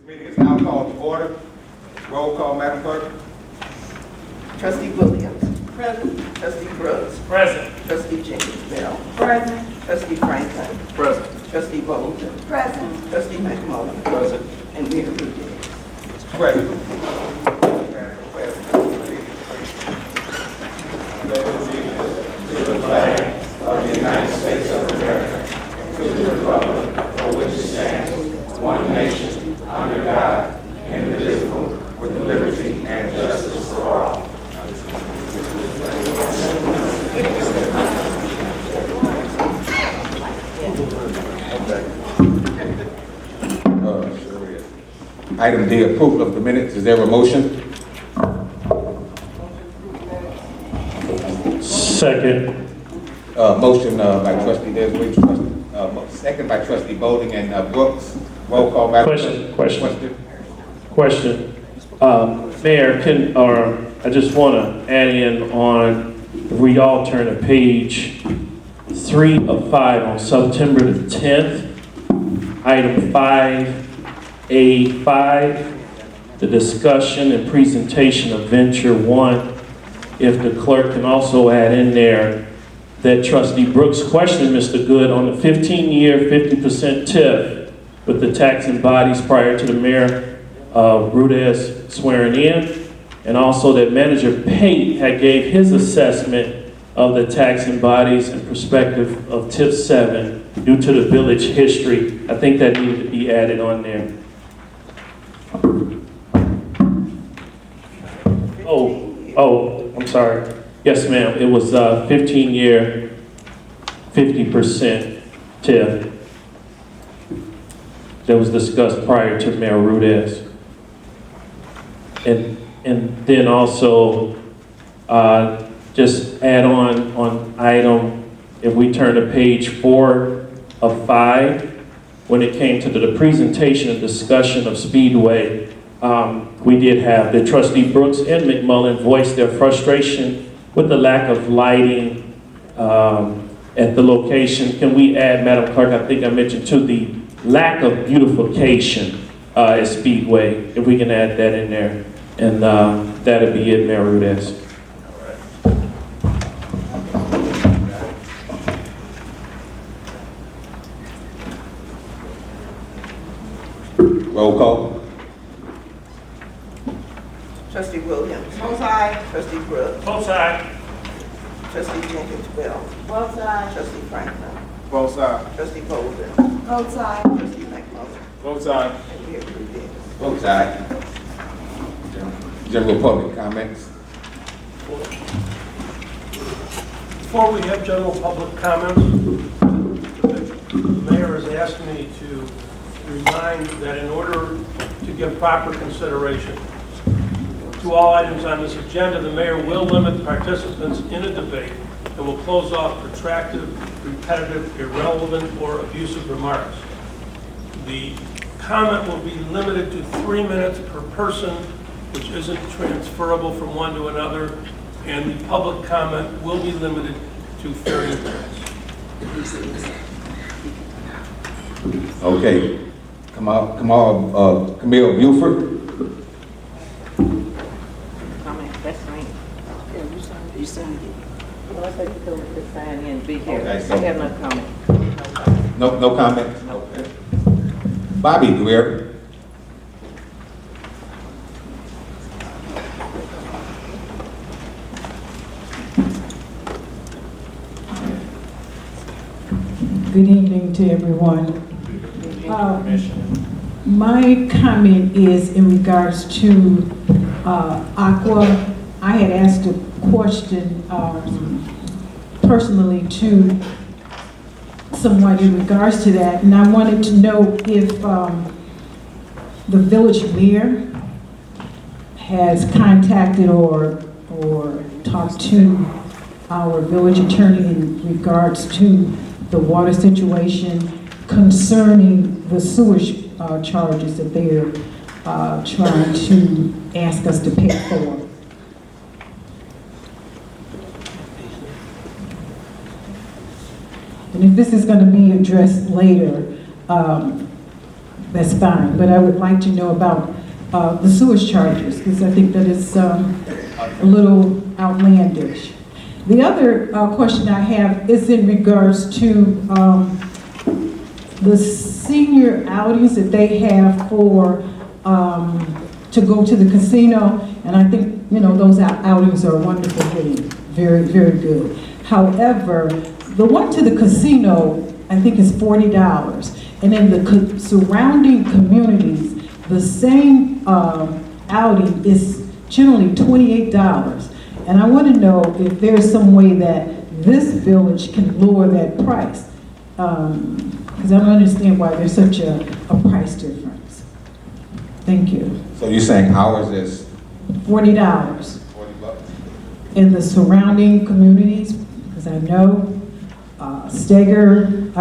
Meeting is now called to order. Roll call, Madam Clerk. Trustee Williams. Present. Trustee Brooks. Present. Trustee Jenkins Bell. Present. Trustee Franklin. Present. Trustee Bolden. Present. Trustee McMullen. Present. And Mayor Rudis. Present. Of the United States of America, to the republic for which it stands, one nation, under God, indivisible, with liberty and justice for all. Item D, approval of the minutes. Is there a motion? Second. Motion by Trustee Desiree, second by Trustee Bowling and Brooks. Roll call, Madam Clerk. Question. Mayor, I just want to add in on, if we all turn to page 3 of 5 on September the 10th, item 5A5, the discussion and presentation of Venture 1. If the clerk can also add in there that Trustee Brooks questioned Mr. Good on the 15-year 50% TIF with the taxing bodies prior to the Mayor Rudis swearing in, and also that Manager Pate had gave his assessment of the taxing bodies and perspective of TIF 7 due to the village history. I think that needed to be added on there. Oh, I'm sorry. Yes, ma'am. It was 15-year, 50% TIF that was discussed prior to Mayor Rudis. And then also, just add on item, if we turn to page 4 of 5, when it came to the presentation and discussion of Speedway, we did have the Trustee Brooks and McMullen voice their frustration with the lack of lighting at the location. Can we add, Madam Clerk, I think I mentioned too, the lack of beautification at Speedway, if we can add that in there. And that'll be it, Mayor Rudis. Roll call. Trustee Williams. Both sides. Trustee Brooks. Both sides. Trustee Jenkins Bell. Both sides. Trustee Franklin. Both sides. Trustee Bolden. Both sides. Trustee McMullen. Both sides. And Mayor Rudis. Both sides. General public comments. Before we have general public comments, the mayor has asked me to remind that in order to give proper consideration to all items on this agenda, the mayor will limit participants in a debate and will close off protracted, repetitive, irrelevant, or abusive remarks. The comment will be limited to 3 minutes per person, which isn't transferable from one to another, and the public comment will be limited to 30 minutes. Okay. Come on, Camille Buford. Comment, that's me. You signed it. Well, I thought you told me to sign in and be here. Okay, I so- have no comment. No comment? Okay. Bobby Greer. Good evening to everyone. My comment is in regards to Aqua. I had asked a question personally to someone in regards to that, and I wanted to know if the village mayor has contacted or talked to our village attorney in regards to the water situation concerning the sewage charges that they're trying to ask us to pay for. And if this is going to be addressed later, that's fine. But I would like to know about the sewage charges, because I think that is a little outlandish. The other question I have is in regards to the senior outings that they have for, to go to the casino, and I think, you know, those outings are wonderful, very, very good. However, the one to the casino, I think is $40, and in the surrounding communities, the same outing is generally $28. And I want to know if there's some way that this village can lower that price. Because I don't understand why there's such a price difference. Thank you. So you're saying ours is $40 $40? in the surrounding communities, because I know Steger,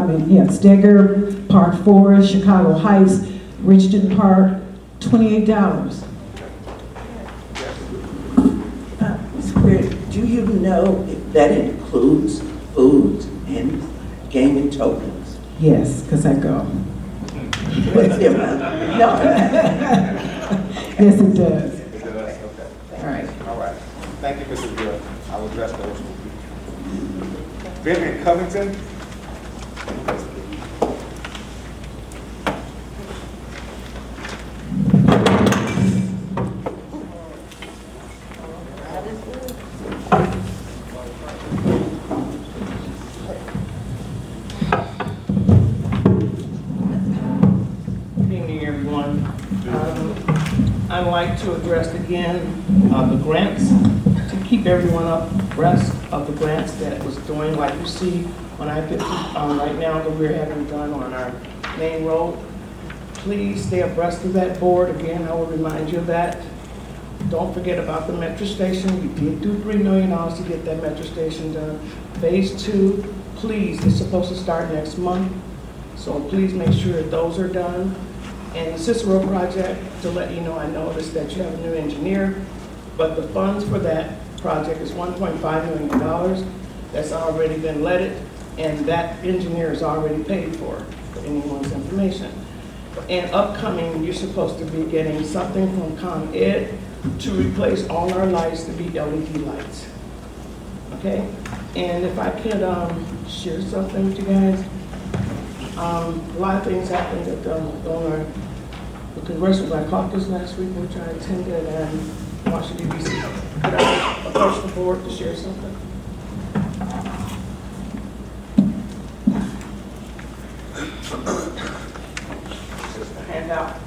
Park Forest, Chicago Heights, Richton Park, $28. Do you know if that includes foods and gaming tokens? Yes, because I go. What's the amount? No. Yes, it does. Okay. All right. All right. Thank you, Mrs. Gill. I will address those. Vivian Covington? Good evening, everyone. I'd like to address again the grants, to keep everyone abreast of the grants that was doing, like you see on I-50 right now that we're having done on our main road. Please stay abreast of that board. Again, I will remind you of that. Don't forget about the metro station. We did do $3 million to get that metro station done. Phase 2, please, it's supposed to start next month. So please make sure that those are done. And the Cicero project, to let you know, I noticed that you have a new engineer, but the funds for that project is $1.5 million. That's already been leaded, and that engineer is already paid for anyone's information. And upcoming, you're supposed to be getting something from ComEd to replace all our lights to be LED lights. Okay? And if I could share something with you guys. A lot of things happened at the Congressional Black Caucus last week, which I attended, and Washington, D.C. Could I approach the board to share something? Handout.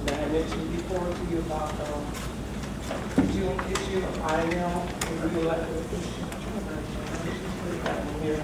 That I mentioned before to you about the June issue of INL and the elected officials. Here.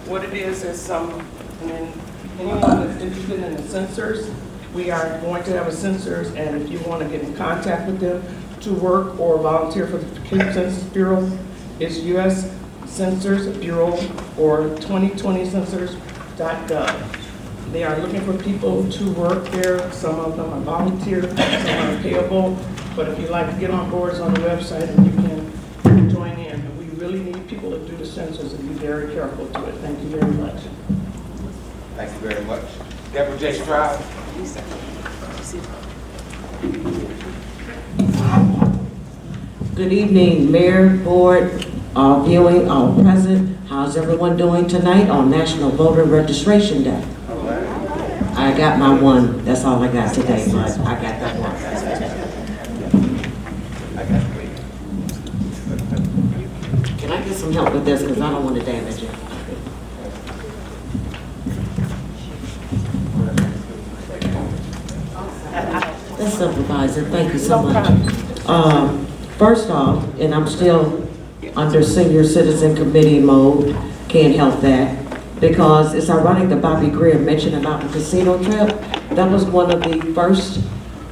What it is anyone that's interested in the sensors, we are going to have a sensors, and if you want to get in contact with them to work or volunteer for the Census Bureau, it's US Census Bureau or 2020census.gov. They are looking for people to work there. Some of them are volunteer, some are payable, but if you'd like to get on boards on the website, and you can join in. We really need people to do the census and be very careful to it. Thank you very much. Thank you very much. Deborah J. Stroud? Good evening, Mayor, Board, all viewing, all present. How's everyone doing tonight on National Voter Registration Day? I got my one. That's all I got today, but I got that one. Can I get some help with this, because I don't want to damage it? That's Supervisor, thank you so much. First off, and I'm still under Senior Citizen Committee mode, can't help that, because it's ironic that Bobby Greer mentioned about the casino trip. That was one of the first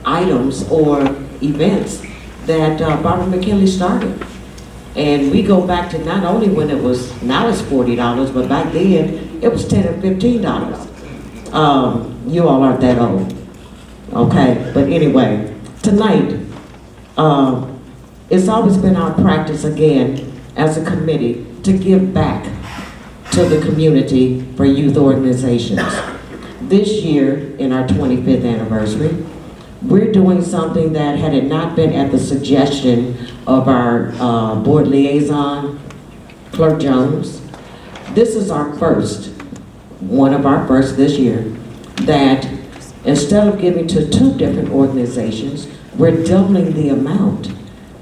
items or events that Barbara McKinley started. And we go back to not only when it was, now it's $40, but back then it was $10 and $15. You all aren't that old, okay? But anyway, tonight, it's always been our practice again as a committee to give back to the community for youth organizations. This year, in our 25th anniversary, we're doing something that had it not been at the suggestion of our board liaison, Clerk Jones. This is our first, one of our first this year, that instead of giving to 2 different organizations, we're doubling the amount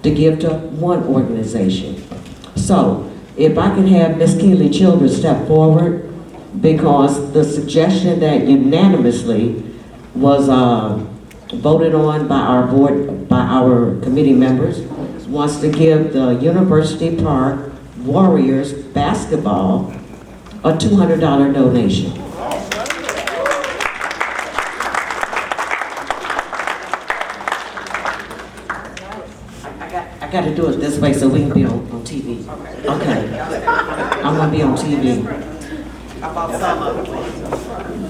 to give to one organization. So, if I can have Ms. Keely Childers step forward, because the suggestion that unanimously was voted on by our board, by our committee members, wants to give the University Park Warriors basketball a $200 donation. I got to do it this way so we can be on TV. Okay. I'm going to be on TV.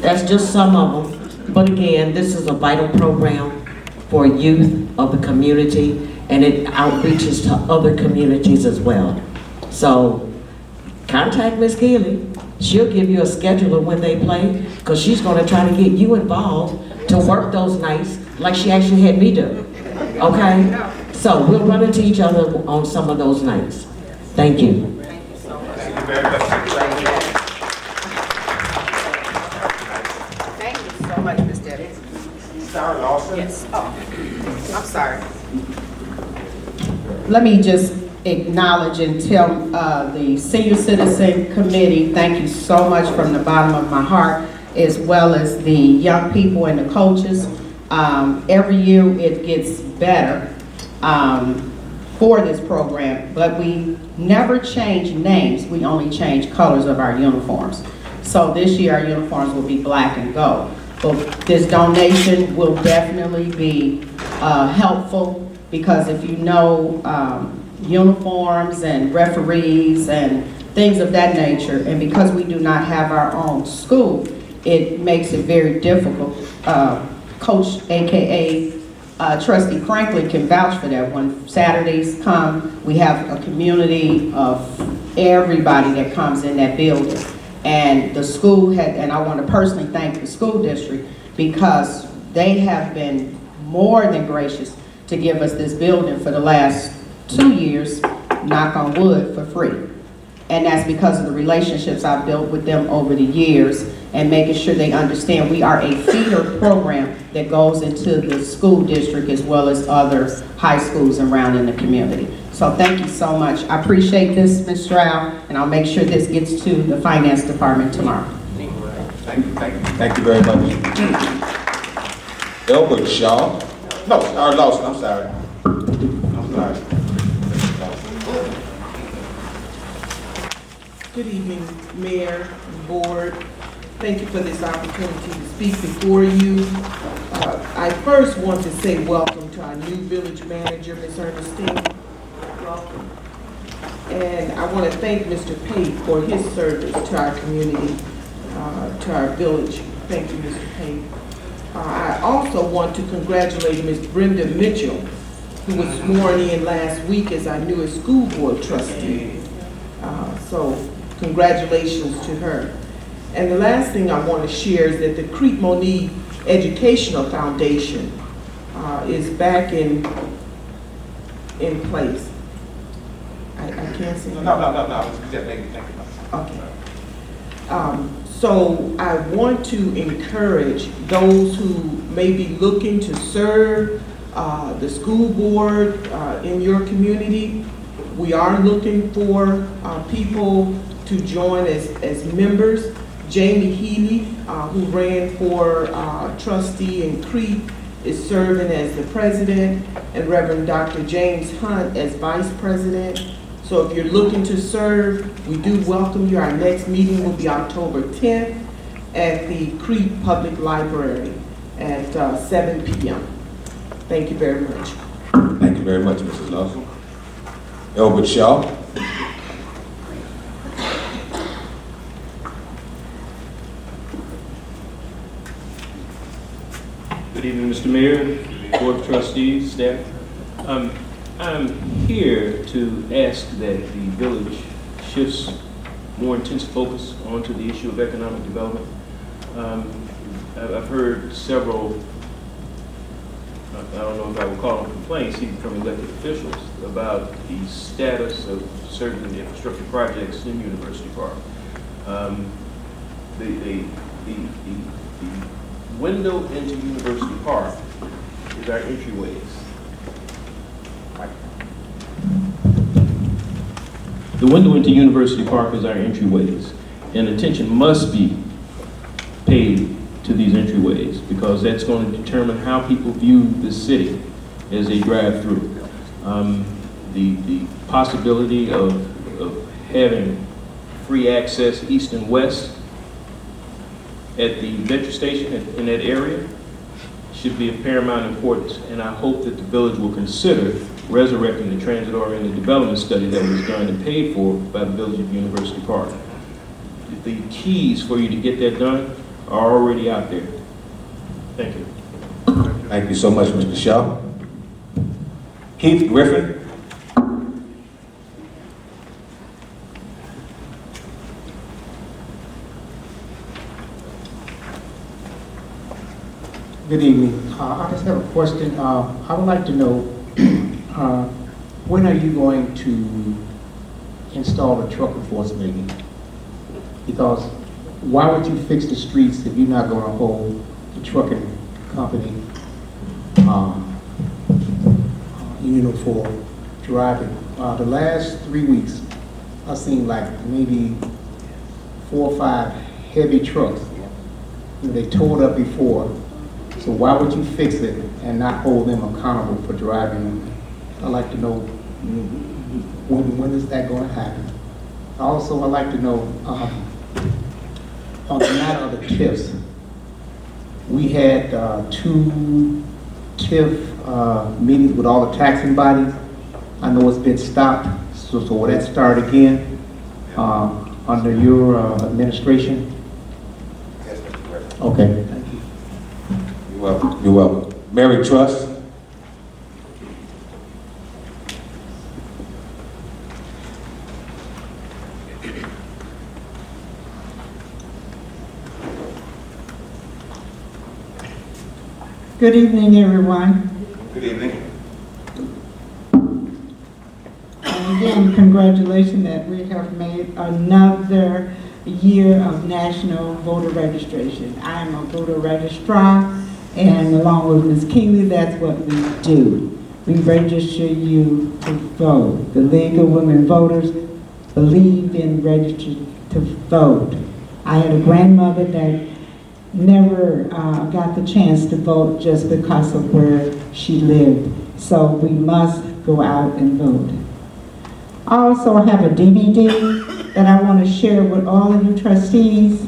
That's just some of them. But again, this is a vital program for youth of the community, and it outreaches to other communities as well. So contact Ms. Keely. She'll give you a schedule of when they play, because she's going to try to get you involved to work those nights like she actually had me do. Okay? So we'll run into each other on some of those nights. Thank you. Thank you very much. Thank you so much, Ms. Debbie. Sarah Lawson? Yes. Oh, I'm sorry. Let me just acknowledge and tell the Senior Citizen Committee, thank you so much from the bottom of my heart, as well as the young people and the coaches. Every year it gets better for this program, but we never change names, we only change colors of our uniforms. So this year our uniforms will be black and gold. But this donation will definitely be helpful, because if you know uniforms and referees and things of that nature, and because we do not have our own school, it makes it very difficult. Coach, AKA Trustee Franklin, can vouch for that. When Saturdays come, we have a community of everybody that comes in that building. And the school had, and I want to personally thank the school district, because they have been more than gracious to give us this building for the last 2 years, knock on wood, for free. And that's because of the relationships I've built with them over the years, and making sure they understand we are a feeder program that goes into the school district as well as other high schools around in the community. So thank you so much. I appreciate this, Ms. Stroud, and I'll make sure this gets to the finance department tomorrow. Thank you very much. Elbert Shaw. No, Lawson, I'm sorry. Good evening, Mayor, Board. Thank you for this opportunity to speak before you. I first want to say welcome to our new village manager, Ms. Ernestine. Welcome. And I want to thank Mr. Pate for his service to our community, to our village. Thank you, Mr. Pate. I also want to congratulate Ms. Brenda Mitchell, who was sworn in last week as our newest school board trustee. So congratulations to her. And the last thing I want to share is that the Creek Monique Educational Foundation is back in place. I can't see. No. Thank you. Okay. So I want to encourage those who may be looking to serve the school board in your community. We are looking for people to join as members. Jamie Healy, who ran for trustee in Creek, is serving as the president, and Reverend Dr. James Hunt as vice president. So if you're looking to serve, we do welcome you. Our next meeting will be October 10th at the Creek Public Library at 7 p.m. Thank you very much. Thank you very much, Mrs. Lawson. Elbert Shaw. Good evening, Mr. Mayor, Board of Trustees, staff. I'm here to ask that the village shifts more intense focus onto the issue of economic development. I've heard several, I don't know if I would call them complaints, even from elected officials, about the status of certain infrastructure projects in University Park. The window into University Park is our entryways. The window into University Park is our entryways, and attention must be paid to these entryways because that's going to determine how people view the city as they drive through. The possibility of having free access east and west at the metro station in that area should be of paramount importance, and I hope that the village will consider resurrecting the transit-oriented development study that was done and paid for by the Village of University Park. The keys for you to get that done are already out there. Thank you. Thank you so much, Mr. Shaw. Keith Griffin. Good evening. I just have a question. I would like to know when are you going to install a truck enforcement agent? Because why would you fix the streets if you're not going to hold the trucking company, for driving? The last 3 weeks, I've seen like maybe 4 or 5 heavy trucks. They towed up before. So why would you fix it and not hold them accountable for driving? I'd like to know when is that going to happen? Also, I'd like to know on the matter of the TIFs. We had 2 TIF meetings with all the taxing bodies. I know it's been stopped, so will that start again under your administration? Yes, Mr. Griffin. Okay, thank you. You're welcome. You're welcome. Mary Truss. Good evening, everyone. Good evening. And again, congratulations that we have made another year of national voter registration. I am a voter registrar, and along with Ms. Keeley, that's what we do. We register you to vote. The League of Women Voters believe in registered to vote. I had a grandmother that never got the chance to vote just because of where she lived. So we must go out and vote. I also have a DVD that I want to share with all of you trustees.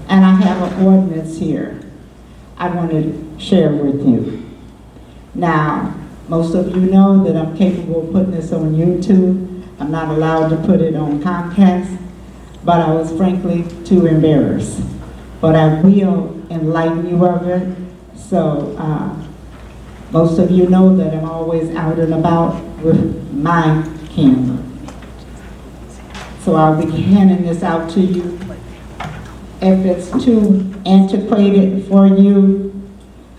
And I have an ordinance here I want to share with you. Now, most of you know that I'm capable of putting this on YouTube. I'm not allowed to put it on Comcast, but I was frankly too embarrassed. But I will enlighten you of it. So most of you know that I'm always out and about with my camera. So I'll be handing this out to you. If it's too antiquated for you,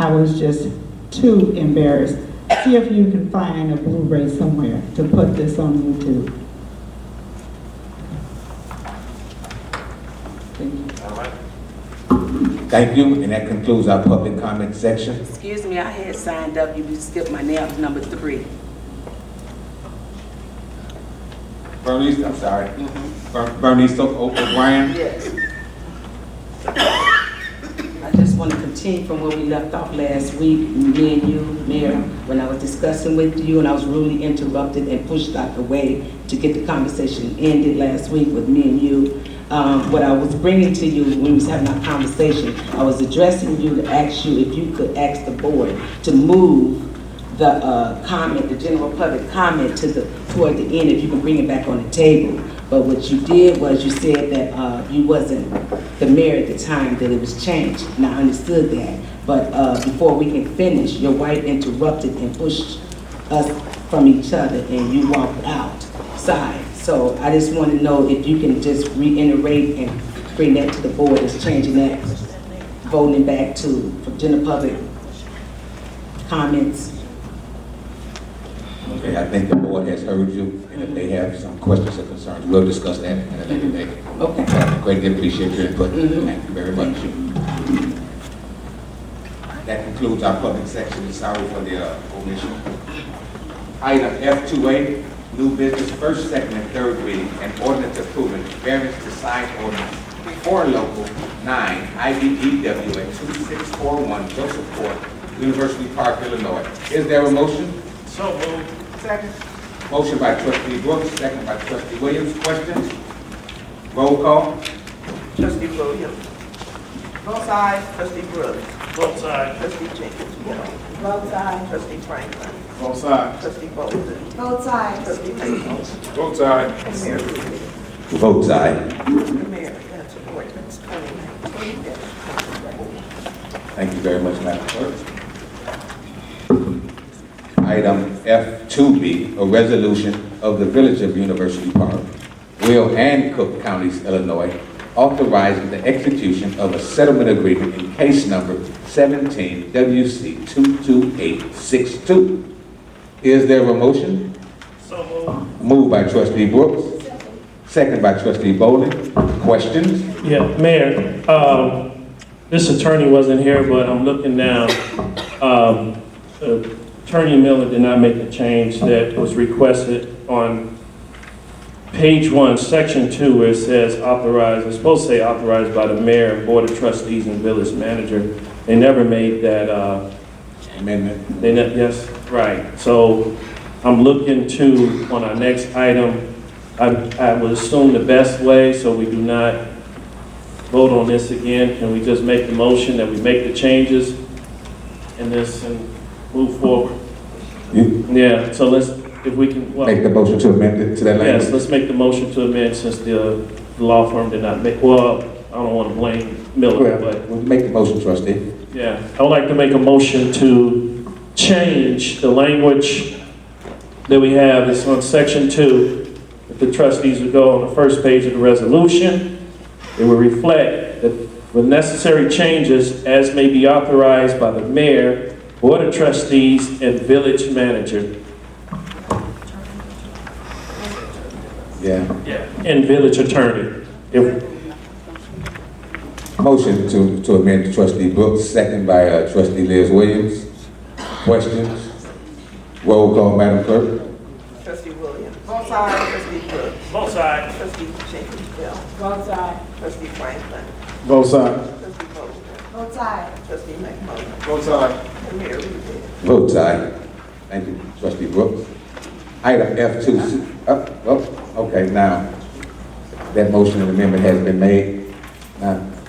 I was just too embarrassed. See if you can find a Blu-ray somewhere to put this on YouTube. Thank you, and that concludes our public comment section. Excuse me, I had signed up, you skipped my name, number 3. Bernice, I'm sorry. Bernice O'Brien. Yes. I just want to continue from where we left off last week, me and you, Mayor, when I was discussing with you and I was rudely interrupted and pushed out the way to get the conversation ended last week with me and you. What I was bringing to you when we was having our conversation, I was addressing you to ask you if you could ask the board to move the comment, the general public comment toward the end, if you can bring it back on the table. But what you did was you said that you wasn't the mayor at the time, that it was changed, and I understood that. But before we can finish, your wife interrupted and pushed us from each other, and you walked outside. So I just want to know if you can just reiterate and bring that to the board, as changing that, voting it back to for general public comments. Okay, I think the board has heard you, and if they have some questions or concerns, we'll discuss that in a later date. Okay. Greatly appreciate your input. Thank you very much. That concludes our public section. Sorry for the omission. Item F2A, new business, first, second, and third reading, and ordinance approving variance to sign ordinance for local 9 IBEW at 2641 Joseph Court, University Park, Illinois. Is there a motion? So moved. Second. Motion by trustee Brooks, second by trustee Williams. Questions? Roll call. Trustee Williams. Both sides. Trustee Brooks. Both sides. Trustee Jenkins. Both sides. Trustee Franklin. Both sides. Trustee Bolden. Both sides. Trustee McMullen. Both sides. And Mayor Ruben. Vote aye. Mr. Mayor, that's ordinance 2019-20. Thank you very much, Madam Clerk. Item F2B, a resolution of the Village of University Park, Will and Cook Counties, Illinois, authorizing the execution of a settlement agreement in case number 17 WC 22862. Is there a motion? So moved. Moved by trustee Brooks, second by trustee Bolden. Questions? Yeah, Mayor, this attorney wasn't here, but I'm looking now. Attorney Miller did not make the change that was requested on page 1, section 2, where it says authorized. It's supposed to say authorized by the mayor, board of trustees, and village manager. They never made that Amendment. yes, right. So I'm looking to, on our next item, I would assume the best way, so we do not vote on this again. Can we just make the motion that we make the changes in this and move forward? Yeah, so let's, if we can, well, Make the motion to amend it to that language? yes, let's make the motion to amend, since the law firm did not make, well, I don't want to blame Miller, but We'll make the motion, trustee. yeah. I would like to make a motion to change the language that we have. It's on section 2. If the trustees would go on the first page of the resolution, it will reflect that with necessary changes as may be authorized by the mayor, board of trustees, and village manager. Yeah. And village attorney. If, Motion to amend trustee Brooks, second by trustee Liz Williams. Questions? Roll call, Madam Clerk. Trustee Williams. Both sides. Trustee Brooks. Both sides. Trustee Jenkins. Both sides. Trustee Franklin. Both sides. Trustee Bolden. Both sides. Trustee McMullen. Both sides. And Mayor Ruben. Vote aye. Thank you, trustee Brooks. Item F2, okay, now, that motion and amendment has been made.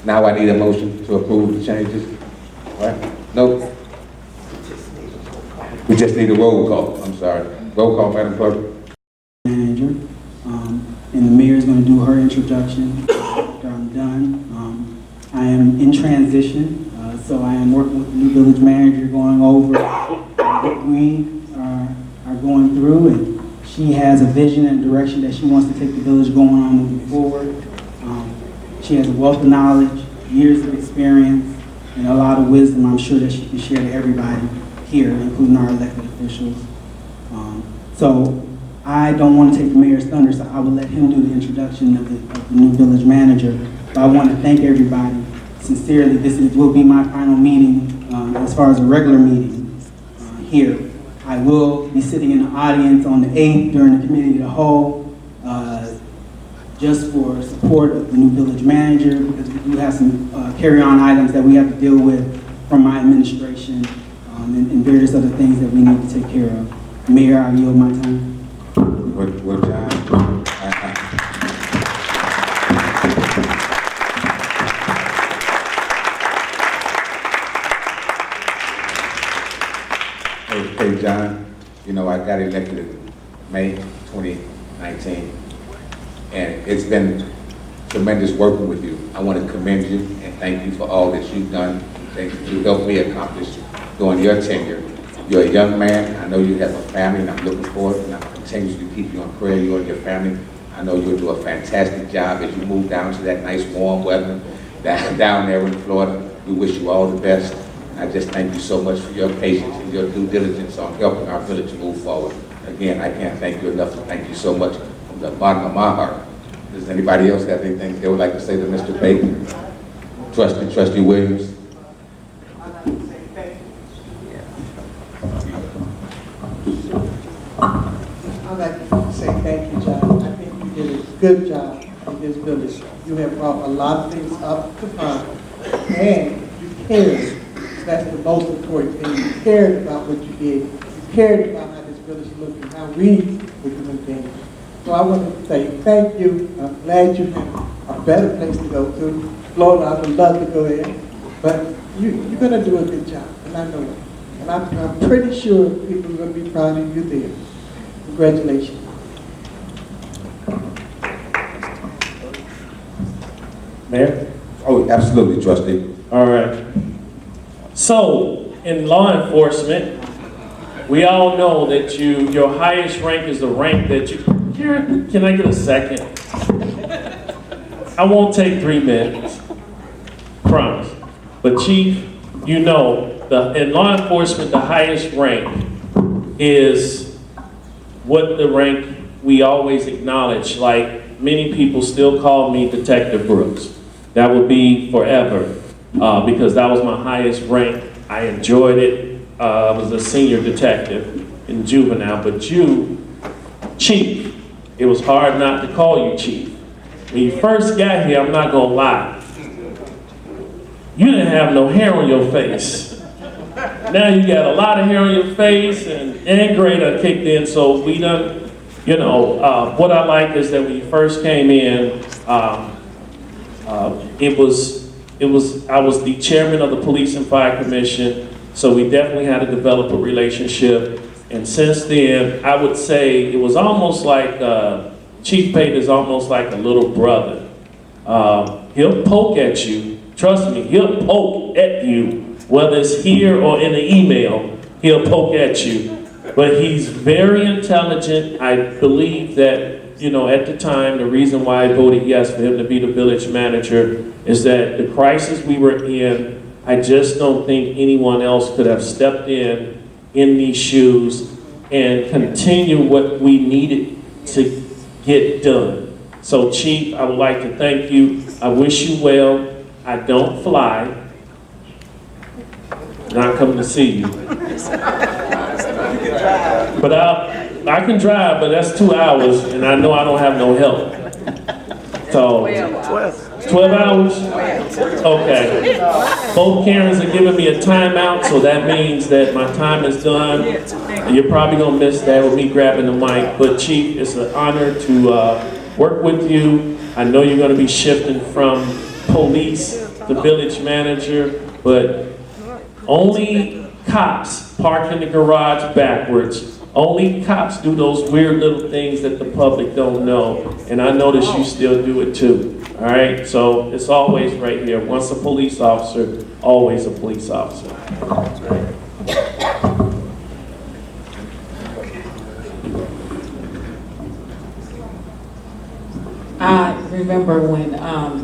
Now I need a motion to approve the changes. All right? No, we just need a roll call, I'm sorry. Roll call, Madam Clerk. Manager, and the mayor's going to do her introduction after I'm done. I am in transition, so I am working with the new village manager, going over what we are going through, and she has a vision and direction that she wants to take the village going on moving forward. She has a wealth of knowledge, years of experience, and a lot of wisdom I'm sure that she can share to everybody here, including our elected officials. So I don't want to take the mayor's thunder, so I will let him do the introduction of the new village manager. But I want to thank everybody sincerely. This will be my final meeting as far as a regular meeting here. I will be sitting in the audience on the 8th during the committee of the whole, just for support of the new village manager, because we do have some carry-on items that we have to deal with from my administration and various other things that we need to take care of. Mayor, I yield my time. What time? Hey, John, you know, I got elected in May 2019, and it's been tremendous working with you. I want to commend you and thank you for all that you've done, things that you helped me accomplish during your tenure. You're a young man. I know you have a family, and I'm looking forward, and I'll continue to keep you in prayer, you and your family. I know you'll do a fantastic job as you move down to that nice warm weather down there in Florida. We wish you all the best. I just thank you so much for your patience and your due diligence on helping our village move forward. Again, I can't thank you enough, and thank you so much from the bottom of my heart. Does anybody else have anything they would like to say to Mr. Baker? Trustee Williams? I'd like to say thank you, John. I think you did a good job in this village. You have brought a lot of things up to front, and you cared. That's the most important thing. You cared about what you did. You cared about how this village looked and how we were doing things. So I want to say thank you. I'm glad you have a better place to go to. Florida, I would love to go there. But you're going to do a good job, and I know it. And I'm pretty sure people are going to be proud of you there. Congratulations. Mayor? Oh, absolutely, trustee. All right. So, in law enforcement, we all know that your highest rank is the rank that you... Karen, can I get a second? I won't take 3 minutes. Promise. But Chief, you know, in law enforcement, the highest rank is what the rank we always acknowledge. Like, many people still call me Detective Brooks. That would be forever, because that was my highest rank. I enjoyed it. I was a senior detective in juvenile, but you, Chief, it was hard not to call you Chief. When you first got here, I'm not gonna lie, you didn't have no hair on your face. Now you got a lot of hair on your face, and gray done kicked in, so we done, you know, what I like is that when you first came in, I was the chairman of the Police and Fire Commission, so we definitely had to develop a relationship. And since then, I would say it was almost like, Chief Pate is almost like a little brother. He'll poke at you, trust me, he'll poke at you, whether it's here or in an email, he'll poke at you. But he's very intelligent. I believe that, you know, at the time, the reason why I voted yes for him to be the village manager is that the crisis we were in, I just don't think anyone else could have stepped in these shoes and continue what we needed to get done. So Chief, I would like to thank you. I wish you well. I don't fly. Not coming to see you. But I can drive, but that's 2 hours, and I know I don't have no help. So, 12 hours? Okay. Both Karens are giving me a timeout, so that means that my time is done. You're probably gonna miss that with me grabbing the mic, but Chief, it's an honor to work with you. I know you're gonna be shifting from police to village manager, but only cops park in the garage backwards. Only cops do those weird little things that the public don't know. And I notice you still do it too. All right? So it's always right here. Once a police officer, always a police officer. I remember when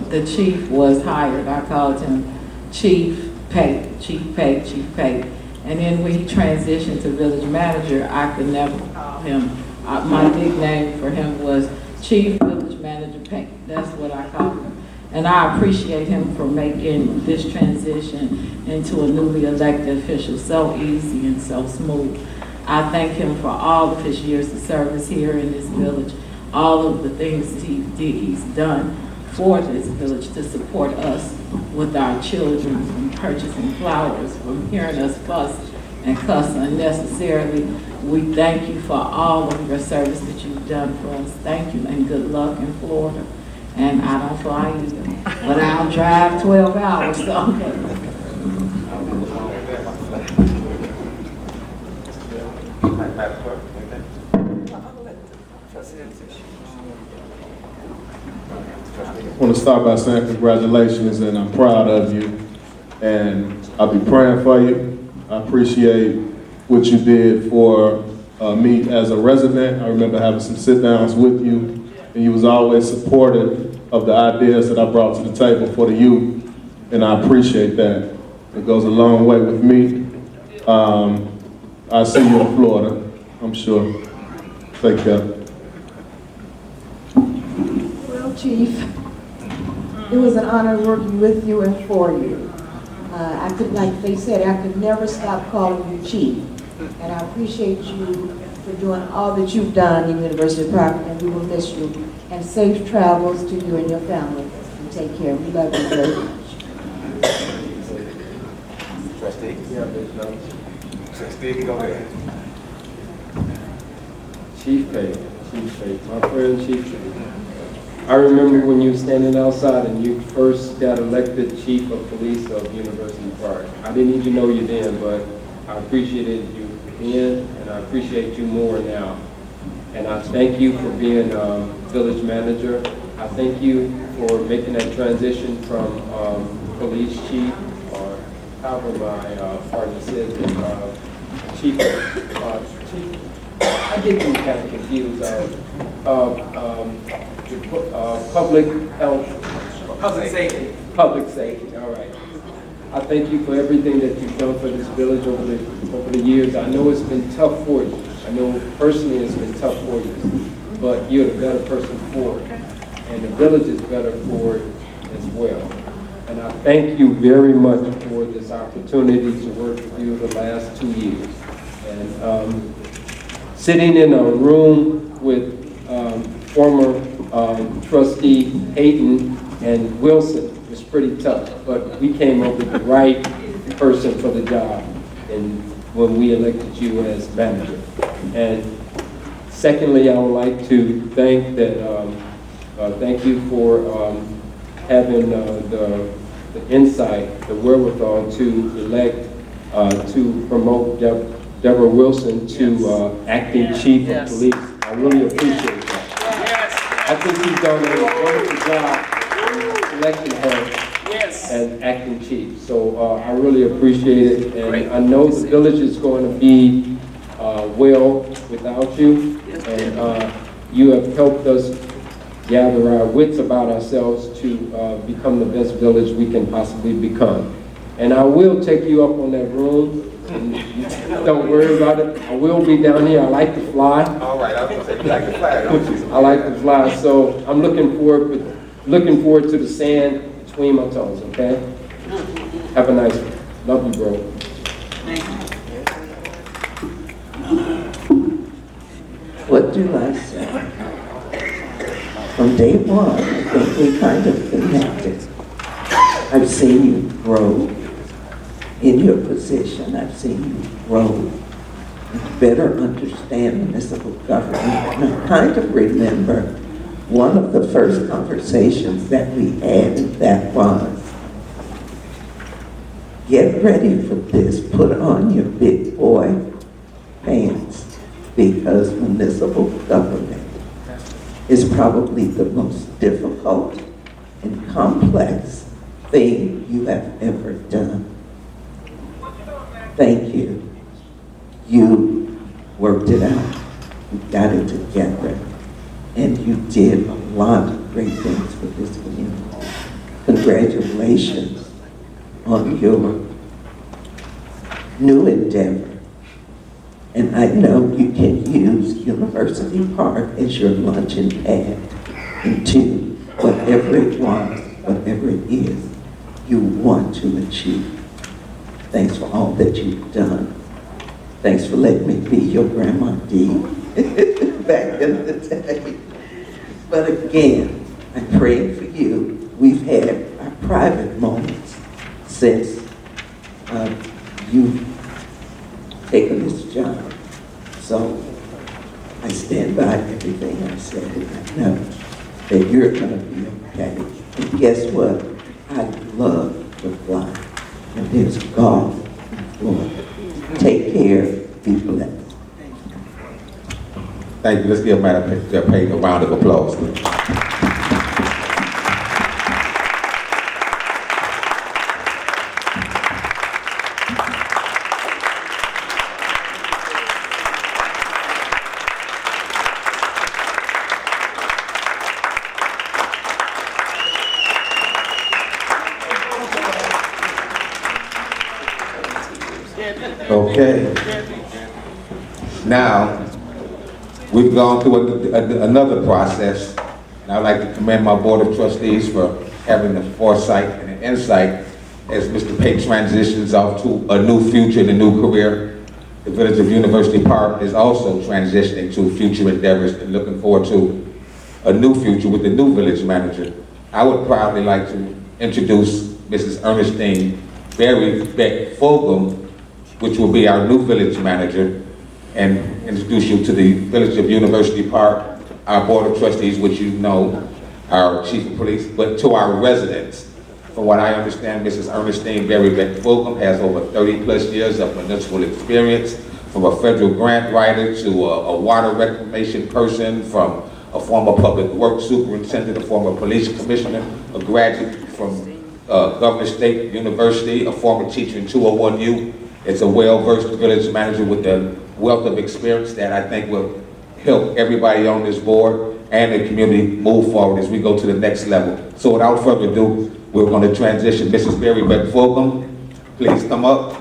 the chief was hired, I called him Chief Pate, Chief Pate, Chief Pate. And then when he transitioned to village manager, I could never call him. My nickname for him was Chief Village Manager Pate. That's what I called him. And I appreciate him for making this transition into a newly elected official so easy and so smooth. I thank him for all of his years of service here in this village, all of the things that he's done for this village to support us with our children, from purchasing flowers, from hearing us fuss and cuss unnecessarily. We thank you for all of your service that you've done for us. Thank you, and good luck in Florida. And I don't fly either, but I'll drive 12 hours, so. Madam Clerk, anything? I want to start by saying congratulations, and I'm proud of you, and I'll be praying for you. I appreciate what you did for me as a resident. I remember having some sit-downs with you, and you was always supportive of the ideas that I brought to the table for the youth, and I appreciate that. It goes a long way with me. I'll see you in Florida, I'm sure. Take care. Well, Chief, it was an honor working with you and for you. I could, like they said, I could never stop calling you Chief. And I appreciate you for doing all that you've done in University of Park, and we will miss you. And safe travels to you and your family. And take care. We love you very much. Trustee? Trustee, go ahead. Chief Pay, my friend Chief Pay. I remember when you were standing outside and you first got elected Chief of Police of University Park. I didn't even know you then, but I appreciated you then, and I appreciate you more now. And I thank you for being village manager. I thank you for making that transition from police chief, or however my partner says it, chief. I get them kind of confused. Public health. Public safety. Public safety, all right. I thank you for everything that you've done for this village over the years. I know it's been tough for you. I know personally it's been tough for you, but you're the better person for it. And the village is better for it as well. And I thank you very much for this opportunity to work with you the last 2 years. And sitting in a room with former trustee Hayden and Wilson was pretty tough, but we came up with the right person for the job and when we elected you as manager. And secondly, I would like to thank you for having the insight, the wherewithal to elect, to promote Deborah Wilson to acting chief of police. I really appreciate that. I think you've done a wonderful job in electing her as acting chief. So I really appreciate it. And I know the village is going to be well without you. And you have helped us gather our wits about ourselves to become the best village we can possibly become. And I will take you up on that room. And don't worry about it. I will be down here. I like to fly. All right, I was going to say, you like to fly, don't you? I like to fly, so I'm looking forward to the sand between my toes, okay? Have a nice one. Love you, bro. What do I say? From day one, I think we kind of connected. I've seen you grow in your position. I've seen you grow and better understand municipal government. And I kind of remember one of the first conversations that we had, and that was, get ready for this, put on your big boy pants, because municipal government is probably the most difficult and complex thing you have ever done. Thank you. You worked it out. You got it together. And you did a lot of great things for this community. Congratulations on your new endeavor. And I know you can use University Park as your launching pad into whatever it was, whatever it is you want to achieve. Thanks for all that you've done. Thanks for letting me be your Grandma D back in the day. But again, I'm praying for you. We've had our private moments since you've taken this job. So I stand by everything I said, and I know that you're going to be okay. And guess what? I love to fly. And there's golf in Florida. Take care. Be blessed. Thank you. Let's give Madam Payne a round of applause. Okay. Now, we've gone through another process, and I'd like to commend my Board of Trustees for having the foresight and the insight as Mr. Pate transitions off to a new future and a new career. The Village of University Park is also transitioning to future endeavors and looking forward to a new future with the new village manager. I would proudly like to introduce Mrs. Ernestine Berry Beck Fulgham, which will be our new village manager, and introduce you to the Village of University Park, our Board of Trustees, which you know, our Chief of Police, but to our residents. From what I understand, Mrs. Ernestine Berry Beck Fulgham has over 30+ years of municipal experience, from a federal grant writer to a water reclamation person, from a former public works superintendent, a former police commissioner, a graduate from Governor State University, a former teacher in 201U. It's a well-versed village manager with a wealth of experience that I think will help everybody on this board and the community move forward as we go to the next level. So without further ado, we're going to transition Mrs. Berry Beck Fulgham. Please come up.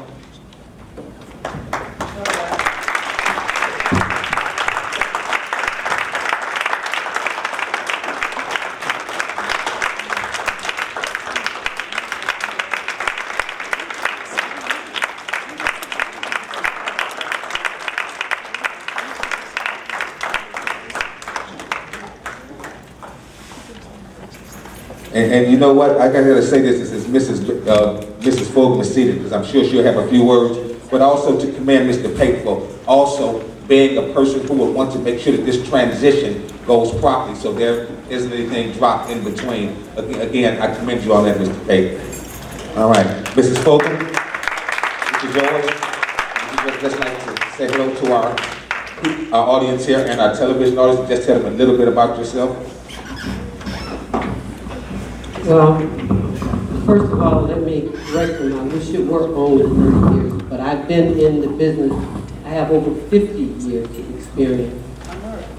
And you know what? I gotta say this is Mrs. Fulgham is seated because I'm sure she'll have a few words, but also to commend Mr. Pate for also being a person who would want to make sure that this transition goes properly, so there isn't anything dropped in between. Again, I commend you on that, Mr. Pate. All right, Mrs. Fulgham, this is yours. Would you just like to say hello to our audience here and our television audience? Just tell them a little bit about yourself. Well, first of all, let me correct you. I wish it were only 30 years, but I've been in the business. I have over 50 years of experience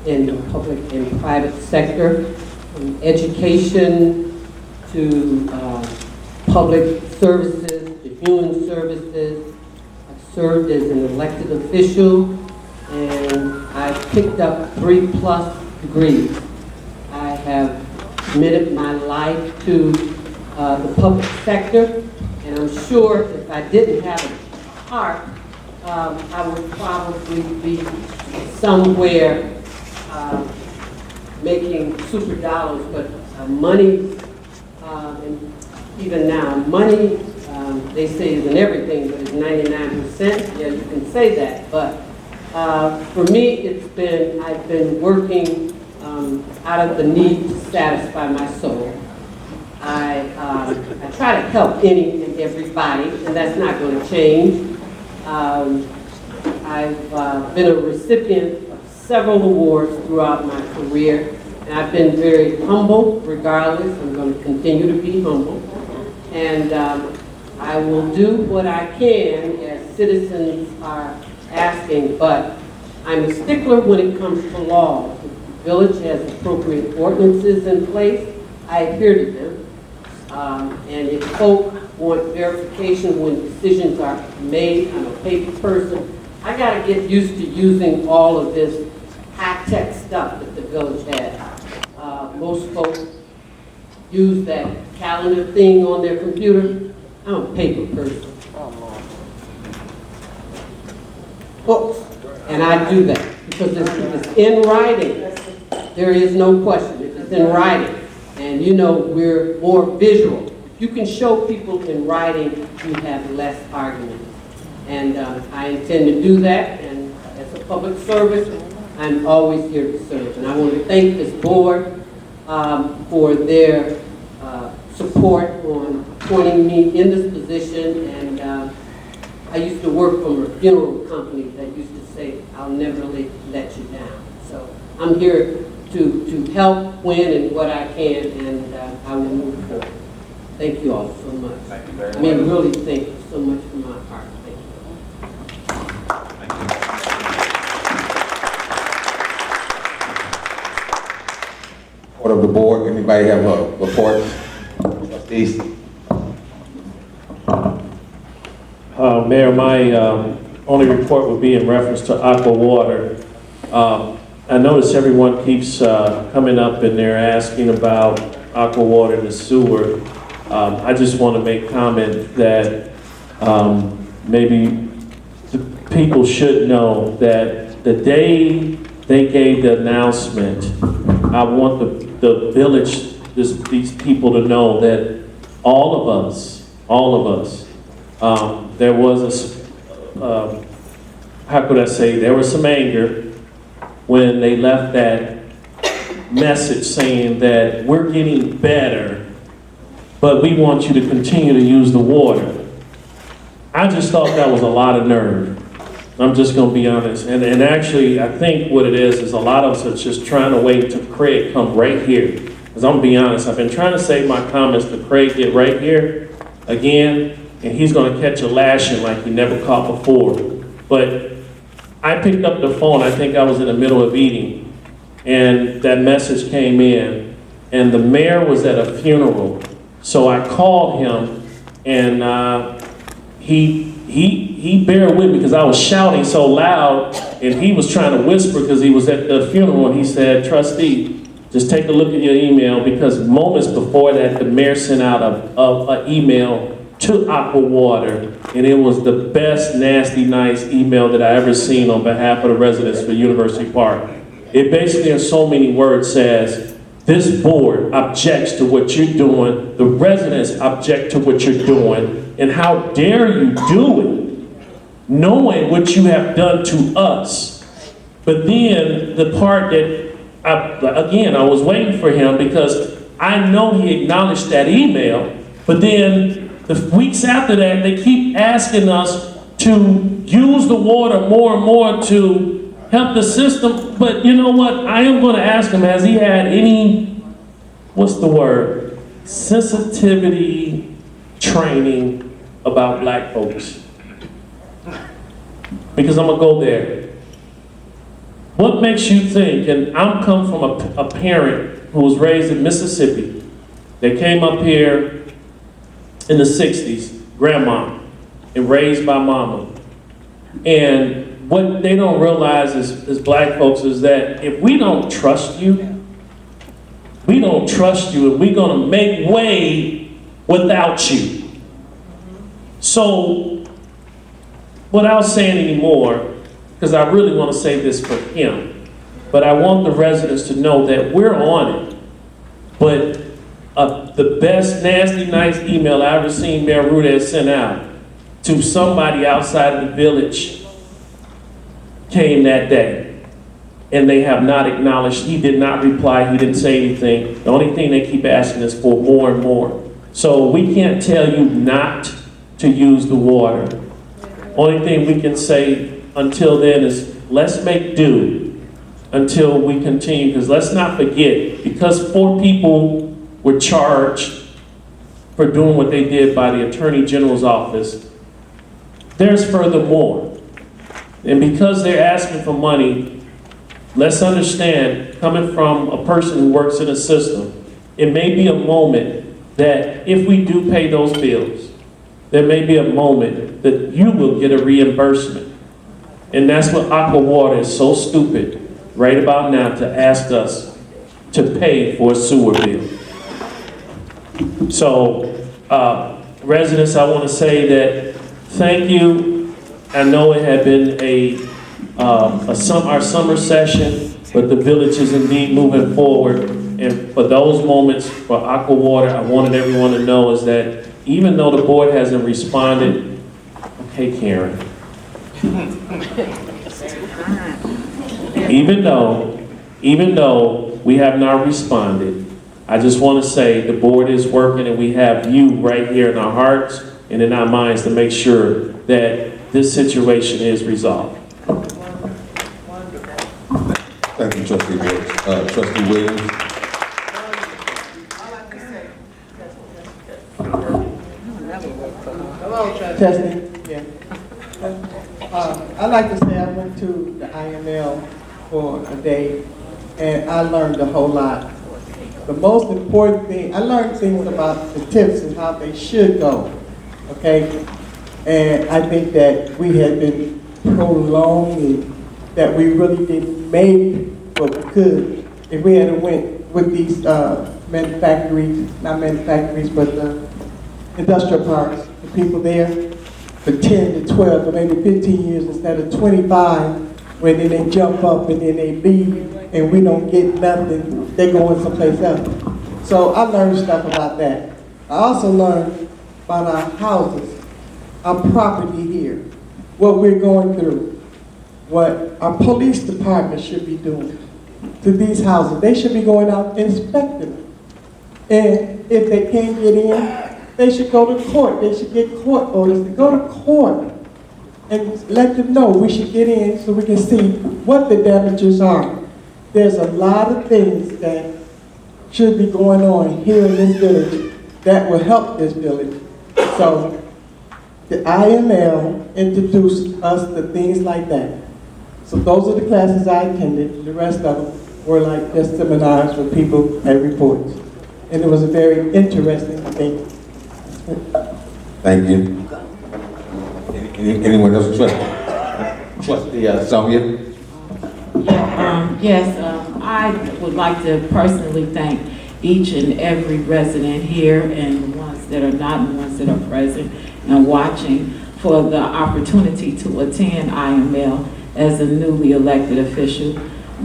in the public and private sector, from education to public services, to human services. I've served as an elected official, and I've picked up 3+ degrees. I have committed my life to the public sector, and I'm sure if I didn't have a heart, I would probably be somewhere making super dollars, but money, and even now, money, they say isn't everything, but it's 99%. Yeah, you can say that, but for me, I've been working out of the need to satisfy my soul. I try to help any and everybody, and that's not going to change. I've been a recipient of several awards throughout my career, and I've been very humble regardless. I'm going to continue to be humble. And I will do what I can as citizens are asking, but I'm a stickler when it comes to law. The village has appropriate ordinances in place. I adhere to them. And if folk want verification when decisions are made, I'm a paper person. I got to get used to using all of this high-tech stuff that the village has. Most folks use that calendar thing on their computer. I'm a paper person. Books. And I do that because if it's in writing, there is no question. If it's in writing, and you know we're more visual. If you can show people in writing, you have less argument. And I intend to do that, and as a public service, I'm always here to serve. And I want to thank this board for their support on appointing me in this position. And I used to work for a funeral company that used to say, "I'll never let you down." So I'm here to help when and what I can, and I will move forward. Thank you all so much. Thank you very I mean, much. really, thank you so much from my heart. Thank you. Report of the board, anybody have a report? Trustees? Mayor, my only report would be in reference to aqua water. I notice everyone keeps coming up and they're asking about aqua water and the sewer. I just want to make comment that maybe the people should know that the day they gave the announcement, I want the village, these people to know that all of us, there was how could I say, there was some anger when they left that message saying that we're getting better, but we want you to continue to use the water. I just thought that was a lot of nerve. I'm just gonna be honest. And actually, I think what it is a lot of us are just trying to wait till Craig come right here. Because I'm gonna be honest, I've been trying to save my comments to Craig get right here again, and he's gonna catch a lashing like he never caught before. But I picked up the phone, I think I was in the middle of eating, and that message came in, and the mayor was at a funeral. So I called him, and he bear with me because I was shouting so loud, and he was trying to whisper because he was at the funeral, and he said, "Trustee, just take a look at your email," because moments before that, the mayor sent out an email to Aqua Water, and it was the best nasty nice email that I ever seen on behalf of the residents for University Park. It basically in so many words says, this board objects to what you're doing, the residents object to what you're doing, and how dare you do it, knowing what you have done to us. But then the part that, I was waiting for him because I know he acknowledged that email, but then the weeks after that, they keep asking us to use the water more and more to help the system. But you know what? I am going to ask him, has he had any, what's the word, sensitivity training about black folks? Because I'm going to go there. What makes you think, and I'm come from a parent who was raised in Mississippi. They came up here in the 60s, grandma, and raised by mama. And what they don't realize as black folks is that if we don't trust you, and we're gonna make way without you. So, without saying any more, because I really want to say this for him, but I want the residents to know that we're on it. But the best nasty nice email I ever seen Mayor Ruda sent out to somebody outside of the village came that day. And they have not acknowledged, he did not reply, he didn't say anything. The only thing they keep asking is for more and more. So we can't tell you not to use the water. Only thing we can say until then is let's make do until we continue, because let's not forget, because 4 people were charged for doing what they did by the Attorney General's office, there's furthermore. And because they're asking for money, let's understand, coming from a person who works in a system, it may be a moment that if we do pay those bills, there may be a moment that you will get a reimbursement. And that's what Aqua Water is so stupid right about now to ask us to pay for a sewer bill. So, residents, I want to say that thank you. I know it had been our summer session, but the village is indeed moving forward. And for those moments for Aqua Water, I wanted everyone to know is that even though the board hasn't responded, okay, Karen. Even though we have not responded, I just want to say the board is working and we have you right here in our hearts and in our minds to make sure that this situation is resolved. Thank you, Trustee Williams. Trustee Williams. Testing, yeah. I'd like to say I went to the IML for a day and I learned a whole lot. The most important thing, I learned things about the tips and how they should go, okay? And I think that we had been prolonging, that we really didn't make what we could. If we had went with these manufactories, not manufactories, but the industrial parks, the people there for 10 to 12 or maybe 15 years instead of 25, when then they jump up and then they leave and we don't get nothing, they going someplace else. So I learned stuff about that. I also learned about our houses, our property here, what we're going through, what our police department should be doing to these houses. They should be going out inspecting them. And if they can't get in, they should go to court. They should get court orders to go to court and let them know we should get in so we can see what the damages are. There's a lot of things that should be going on here in this village that will help this village. So the IML introduced us to things like that. So those are the classes I attended. The rest of them were like just seminars where people had reports. And it was a very interesting thing. Thank you. Anyone else? Trustee Sonia? Yes, I would like to personally thank each and every resident here and the ones that are not and the ones that are present and watching for the opportunity to attend IML as a newly elected official.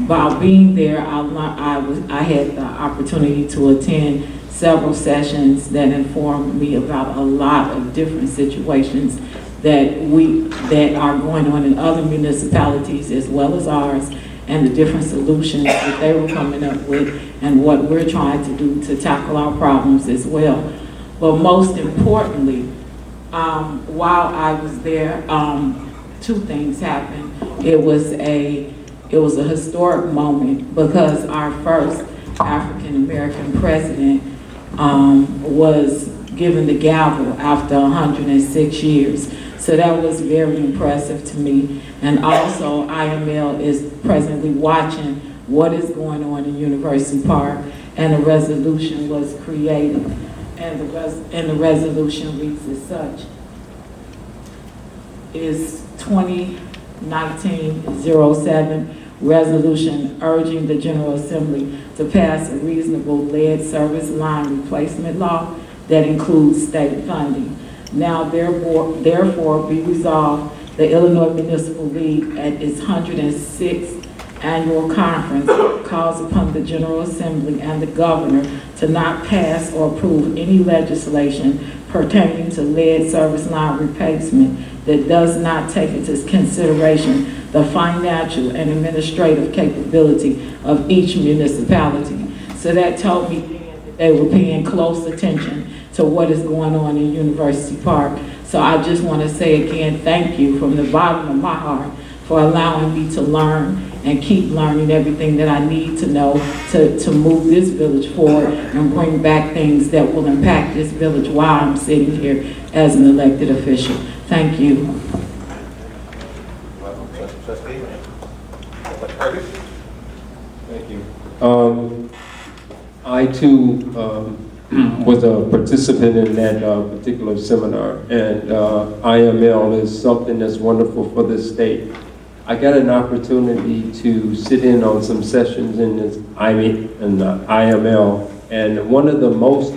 While being there, I had the opportunity to attend several sessions that informed me about a lot of different situations that are going on in other municipalities as well as ours, and the different solutions that they were coming up with and what we're trying to do to tackle our problems as well. But most importantly, while I was there, two things happened. It was a historic moment because our first African-American president was given the gavel after 106 years. So that was very impressive to me. And also IML is presently watching what is going on in University Park, and a resolution was created. And the resolution reads as such. Is 2019-07 resolution urging the General Assembly to pass a reasonable lead service line replacement law that includes state funding. Now therefore be resolved, the Illinois Municipal League at its 106th annual conference calls upon the General Assembly and the governor to not pass or approve any legislation pertaining to lead service line replacement that does not take into consideration the financial and administrative capability of each municipality. So that told me that they were paying close attention to what is going on in University Park. So I just want to say again, thank you from the bottom of my heart for allowing me to learn and keep learning everything that I need to know to move this village forward and bring back things that will impact this village while I'm sitting here as an elected official. Thank you. Thank you. I too was a participant in that particular seminar, and IML is something that's wonderful for the state. I got an opportunity to sit in on some sessions in this IML, and one of the most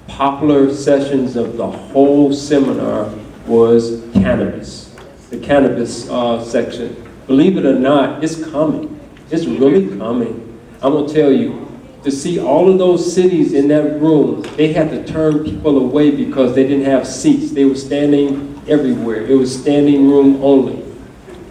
popular sessions of the whole seminar was cannabis, the cannabis section. Believe it or not, it's coming. It's really coming. I'm gonna tell you, to see all of those cities in that room, they had to turn people away because they didn't have seats. They were standing everywhere. It was standing room only.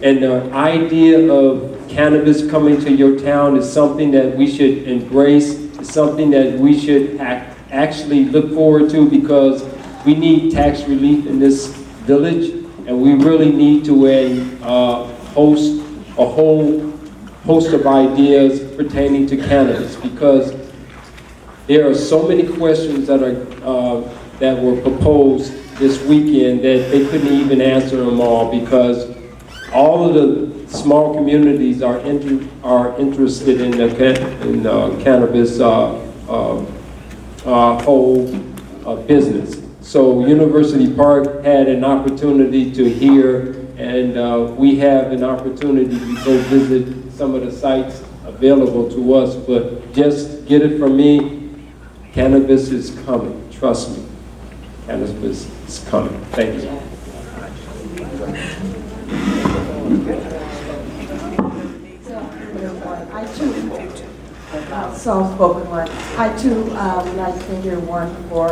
And the idea of cannabis coming to your town is something that we should embrace. It's something that we should actually look forward to, because we need tax relief in this village, and we really need to host a whole host of ideas pertaining to cannabis, because there are so many questions that were proposed this weekend that they couldn't even answer them all, because all of the small communities are interested in the cannabis whole business. So University Park had an opportunity to hear, and we have an opportunity to go visit some of the sites available to us. But just get it from me, cannabis is coming. Trust me, cannabis is coming. Thank you. I too, soft-spoken one. I too would like to thank everyone for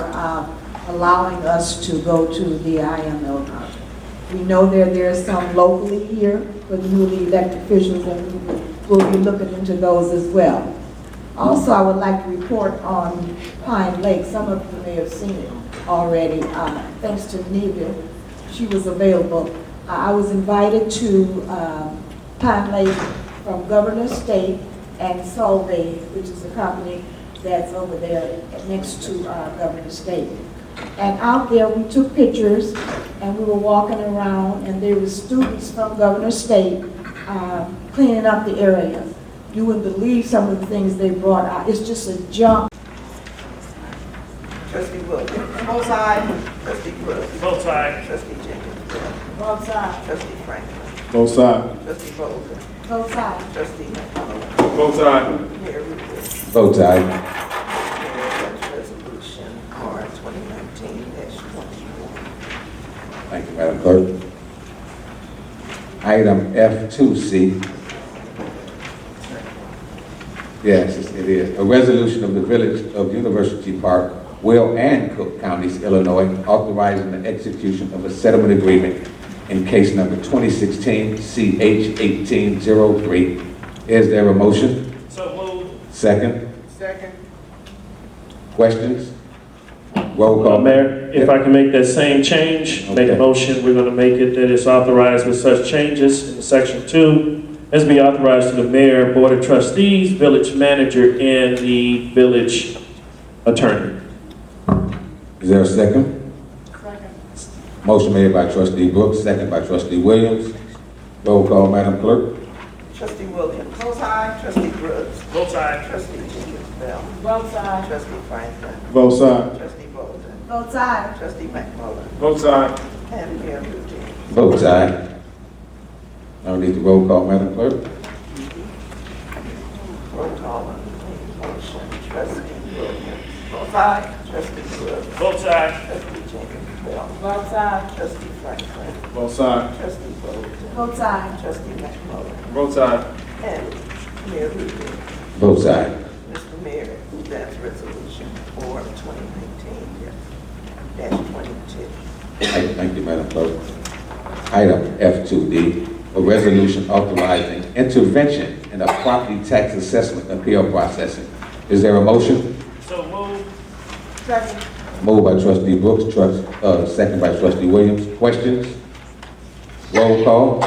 allowing us to go to the IML conference. We know there are some locally here for the newly elected officials, and we'll be looking into those as well. Also, I would like to report on Pine Lake. Some of you may have seen it already. Thanks to Neva, she was available. I was invited to Pine Lake from Governor State and Solvay, which is a company that's over there next to Governor State. And out there, we took pictures, and we were walking around, and there were students from Governor State cleaning up the area. You wouldn't believe some of the things they brought out. It's just a jump. Trustee Williams. Both sides. Trustee Brooks. Both sides. Trustee Jenkins. Both sides. Trustee Franklin. Both sides. Trustee Bolden. Both sides. Trustee McCollum. Both sides. Mayor Rubin. Vote aye. Resolution R 2019-21. Thank you, Madam Clerk. Item F2C. Yes, it is. A resolution of the Village of University Park, Will and Cook Counties, Illinois, authorizing the execution of a settlement agreement in case number 2016 CH1803. Is there a motion? So moved. Second? Second. Questions? Roll call. Mayor, if I can make that same change, make a motion, we're going to make it that it's authorized with such changes in section 2, as be authorized to the mayor, board of trustees, village manager, and the village attorney. Is there a second? Second. Motion made by trustee Brooks, second by trustee Williams. Roll call, Madam Clerk. Trustee Williams. Both sides. Trustee Brooks. Both sides. Trustee Jenkins Bell. Both sides. Trustee Franklin. Both sides. Trustee Bolden. Both sides. Trustee McMullen. Both sides. And Mayor Rubin. Vote aye. Now we need the roll call, Madam Clerk. Roll call on the motion. Trustee Williams. Both sides. Trustee Brooks. Both sides. Trustee Jenkins Bell. Both sides. Trustee Franklin. Both sides. Trustee Bolden. Both sides. Trustee McMullen. Both sides. And Mayor Rubin. Vote aye. Mr. Mayor, that's resolution for 2019-22. Thank you, Madam Clerk. Item F2D, a resolution authorizing intervention in a property tax assessment appeal processing. Is there a motion? So moved. Second. Moved by trustee Brooks, second by trustee Williams. Questions? Roll call.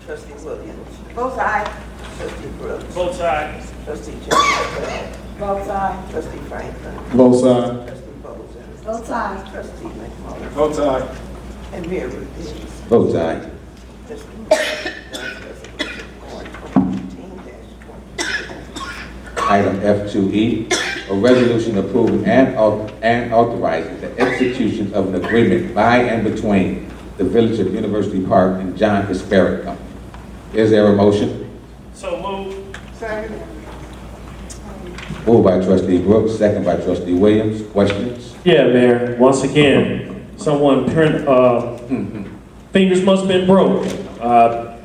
Trustee Williams. Both sides. Trustee Brooks. Both sides. Trustee Jenkins Bell. Both sides. Trustee Franklin. Both sides. Trustee Bolden. Both sides. Trustee McMullen. Both sides. And Mayor Rubin. Vote aye. Mr. Mayor, that's resolution for 2019-22. Item F2E, a resolution approving and authorizing the execution of an agreement by and between the Village of University Park and John Casperrick Company. Is there a motion? So moved. Second. Moved by trustee Brooks, second by trustee Williams. Questions? Yeah, Mayor, once again, someone fingers must have been broke.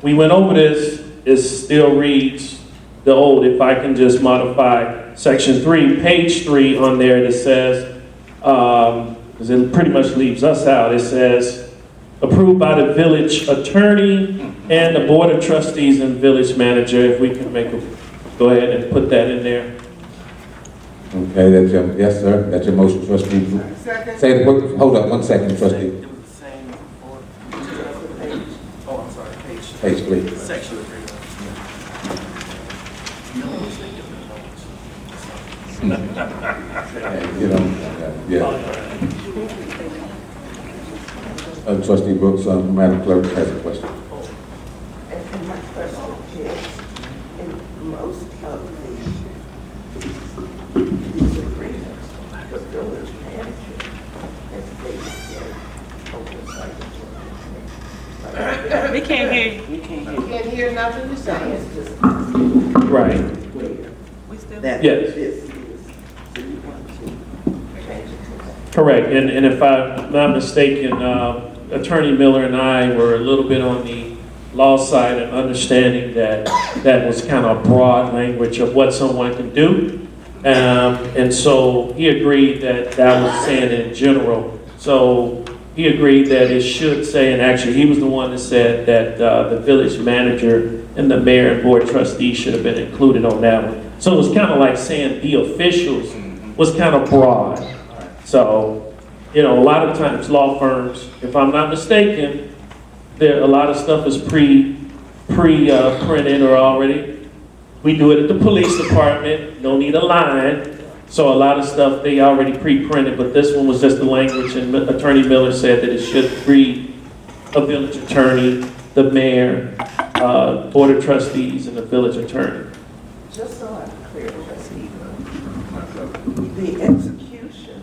We went over this, it still reads the old, if I can just modify section 3, page 3 on there that says, because it pretty much leaves us out, it says, approved by the village attorney and the board of trustees and village manager. If we can go ahead and put that in there. Okay, that's your, yes, sir, that's your motion, trustee. Second. Say the, hold up 1 second, trustee. It was the same for, oh, I'm sorry, page Page 3. section 3. You know, yeah. Trustee Brooks, Madam Clerk has a question. And my question is, in most of these agreements, the village manager has basically oversight. We can't hear you. Can't hear nothing you're saying. Right. That Yes. this is, so you want to change it to that. Correct, and if I'm not mistaken, Attorney Miller and I were a little bit on the law side and understanding that that was kind of broad language of what someone can do. And so he agreed that that was saying in general. So he agreed that it should say, and actually he was the one that said that the village manager and the mayor and board trustees should have been included on that one. So it was kind of like saying the officials was kind of broad. So, you know, a lot of times law firms, if I'm not mistaken, a lot of stuff is pre-printed or already. We do it at the police department, no need a line. So a lot of stuff they already pre-printed, but this one was just the language, and Attorney Miller said that it should read a village attorney, the mayor, board of trustees, and the village attorney. Just so I'm clear, trustee, the execution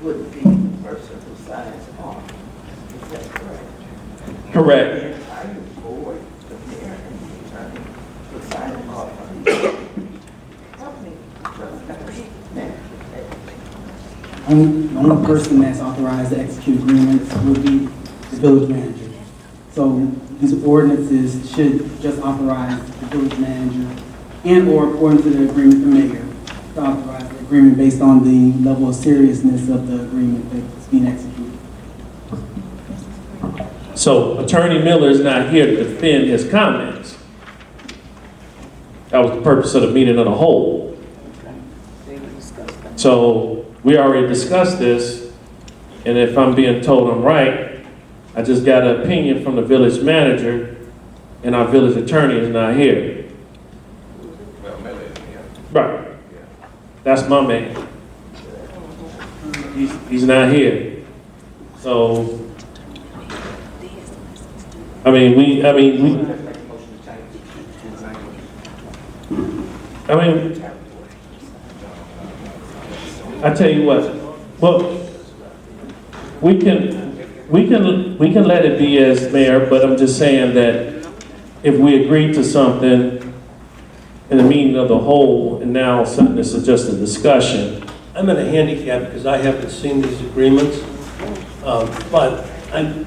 would be the person who signs off. Is that correct? Correct. The entire board, the mayor and the attorney would sign off on Help me, trustee. The only person that's authorized to execute agreements would be the village manager. So these ordinances should just authorize the village manager and or according to the agreement, the mayor, to authorize the agreement based on the level of seriousness of the agreement that's being executed. So Attorney Miller is not here to defend his comments. That was the purpose of the meeting of the whole. So we already discussed this, and if I'm being told I'm right, I just got an opinion from the village manager, and our village attorney is not here. Right. That's my man. He's not here. So, I mean, I tell you what, well, we can let it be as mayor, but I'm just saying that if we agree to something in the meeting of the whole, and now something this is just a discussion. I'm in a handicap because I haven't seen these agreements, but I'm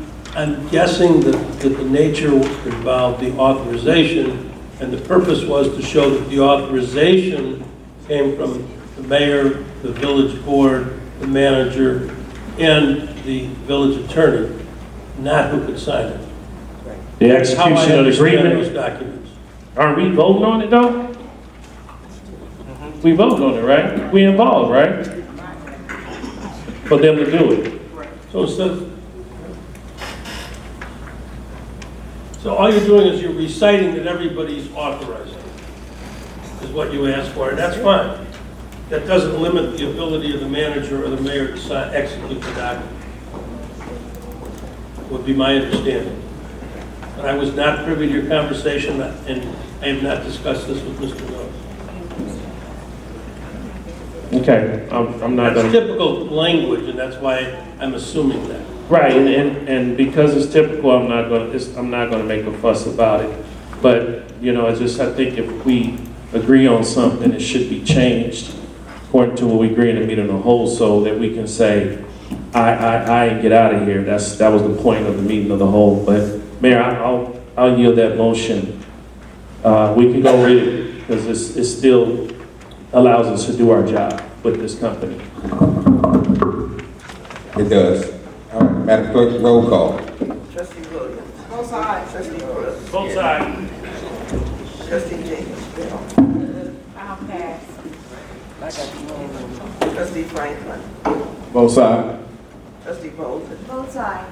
guessing that the nature involved the authorization, and the purpose was to show that the authorization came from the mayor, the village board, the manager, and the village attorney, not who could sign it. The execution of the agreement. Those documents. Aren't we voting on it though? We vote on it, right? We involved, right? For them to do it. So all you're doing is you're reciting that everybody's authorizing, is what you asked for, and that's fine. That doesn't limit the ability of the manager or the mayor to execute the document. Would be my understanding. But I was not privy to your conversation, and I have not discussed this with Mr. Miller. Okay, I'm not That's gonna. typical language, and that's why I'm assuming that. Right, and because it's typical, I'm not gonna make a fuss about it. But, you know, I think if we agree on something, it should be changed according to what we agree in the meeting of the whole, so that we can say, I and get out of here. That was the point of the meeting of the whole. But Mayor, I'll yield that motion. We can go read it, because it still allows us to do our job with this company. It does. All right, Madam Clerk, roll call. Trustee Williams. Both sides. Trustee Brooks. Both sides. Trustee Jenkins Bell. I'll pass. Trustee Franklin. Both sides. Trustee Bolden. Both sides.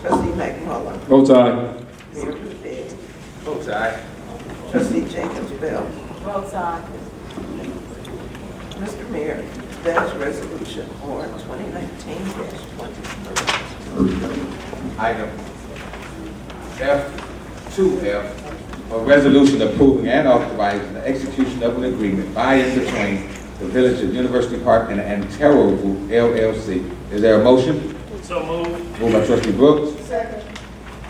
Trustee McMullen. Both sides. Mayor Boudet. Both sides. Trustee Jenkins Bell. Both sides. Mr. Mayor, that is resolution or 2019-23. Item F2F, a resolution approving and authorizing the execution of an agreement by and between the Village of University Park and Antero LLC. Is there a motion? So moved. Moved by trustee Brooks. Second.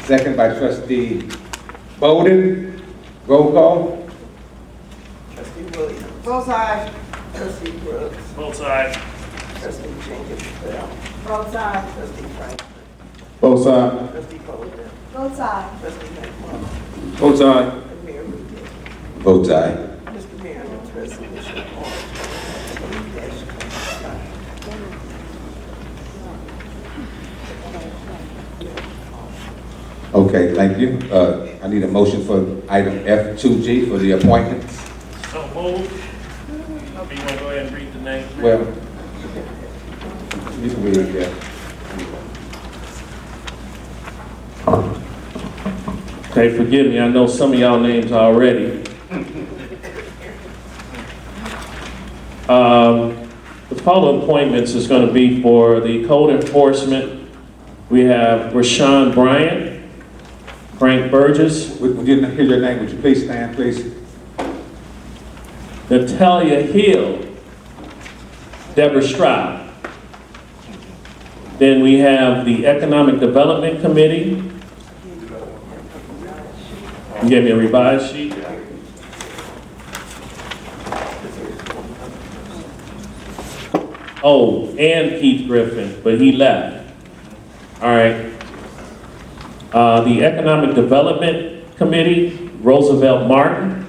Second by trustee Bowden. Roll call. Trustee Williams. Both sides. Trustee Brooks. Both sides. Trustee Jenkins Bell. Both sides. Trustee Franklin. Both sides. Trustee Bowden. Both sides. Trustee McMillan. Both sides. And Mayor Rudis. Votes aye. Mr. Mayor, this resolution or 20-25. Okay, thank you. I need a motion for item F2G for the appointments. So moved. You want to go ahead and read the name? Well, you can read it, yeah. Okay, forgive me, I know some of y'all names already. The following appointments is going to be for the code enforcement. We have Rashawn Bryant, Frank Burgess, We didn't hear your name. Would you please stand, please? Natalia Hill, Deborah Stroud. Then we have the Economic Development Committee. You gave me a revised sheet. Oh, and Keith Griffin, but he left. All right. The Economic Development Committee, Roosevelt Martin,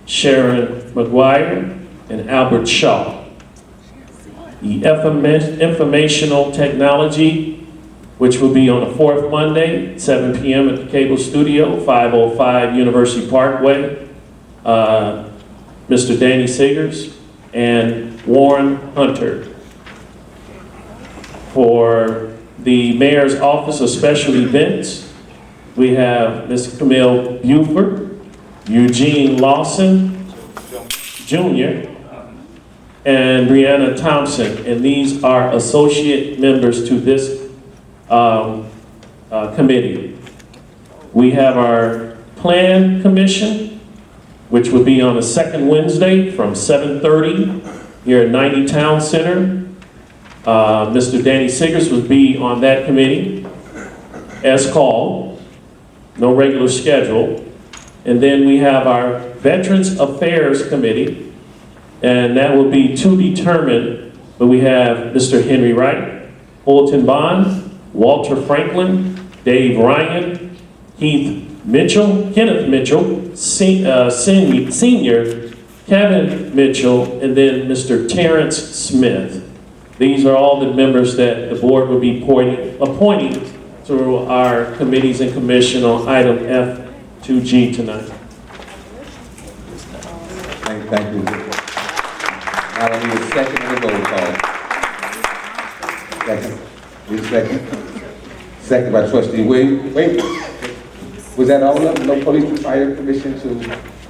Sharon McGuire, and Albert Shaw. The Informational Technology, which will be on the fourth Monday, 7 p.m. at the Cable Studio, 505 University Parkway. Mr. Danny Sigers and Warren Hunter. For the Mayor's Office of Special Events, we have Ms. Camille Buford, Eugene Lawson Jr., and Brianna Thompson, and these are associate members to this committee. We have our Plan Commission, which will be on the second Wednesday from 7:30 here at 90 Town Center. Mr. Danny Sigers will be on that committee as called, no regular schedule. And then we have our Veterans Affairs Committee, and that will be to determine, but we have Mr. Henry Wright, Fulton Bond, Walter Franklin, Dave Ryan, Kenneth Mitchell, Senior, Kevin Mitchell, and then Mr. Terrence Smith. These are all the members that the board will be appointing through our committees and commission on item F2G tonight. Thank you. Now I need a second and a roll call. Second. Need a second. Second by trustee Williams. Wait. Was that all of them? No police and fire commission to,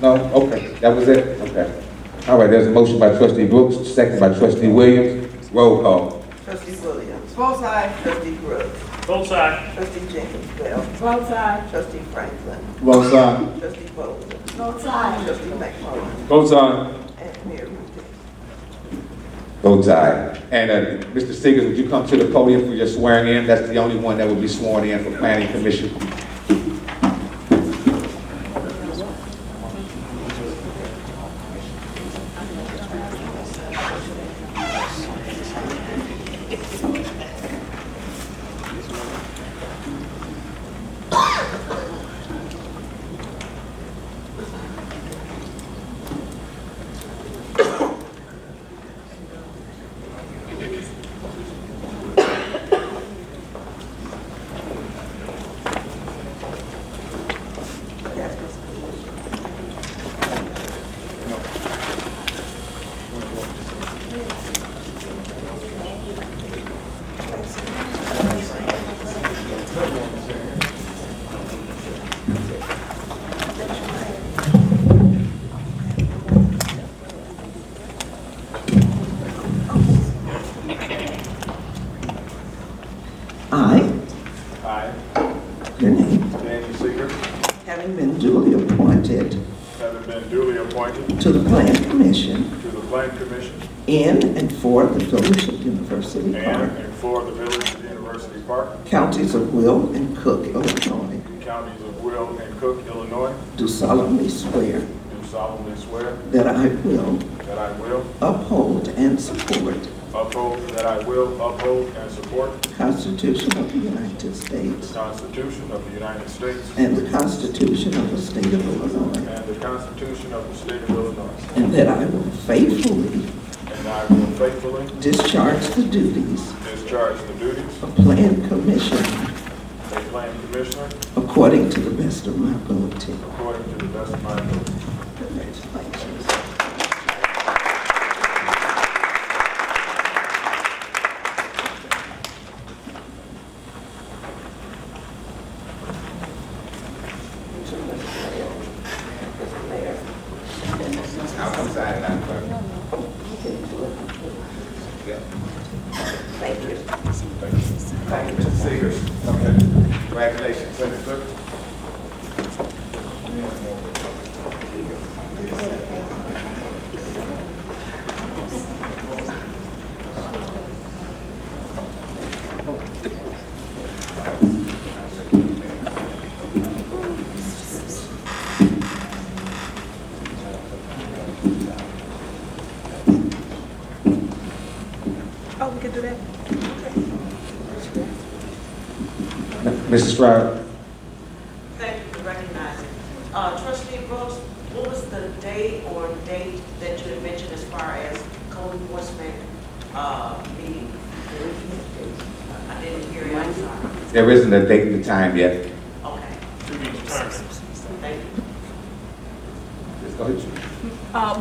no? Okay, that was it? Okay. All right, there's a motion by trustee Brooks, second by trustee Williams. Roll call. Trustee Williams. Both sides. Trustee Brooks. Both sides. Trustee Jenkins Bell. Both sides. Trustee Franklin. Both sides. Trustee Bowden. Both sides. Trustee McMillan. Both sides. And Mayor Rudis. Votes aye. And Mr. Sigers, would you come to the podium for your swearing in? That's the only one that will be sworn in for planning commission. having been duly appointed to the Plan Commission in and for the Village of University Park, counties of Will and Cook, Illinois, do solemnly swear that I will uphold and support the Constitution of the United States and the Constitution of the State of Illinois, and that I will faithfully discharge the duties of Plan Commissioner according to the best of my ability. Congratulations. I'll come side and out first. Yeah. Thank you. Thank you, Mr. Seegers. Okay. Congratulations, Senator Clerk. Oh, we can do that? Mrs. Stroud. Thank you for recognizing. Trustee Brooks, what was the date or date that you had mentioned as far as code enforcement meeting? I didn't hear you, I'm sorry. There isn't a date and time yet. Okay. Thank you. Just go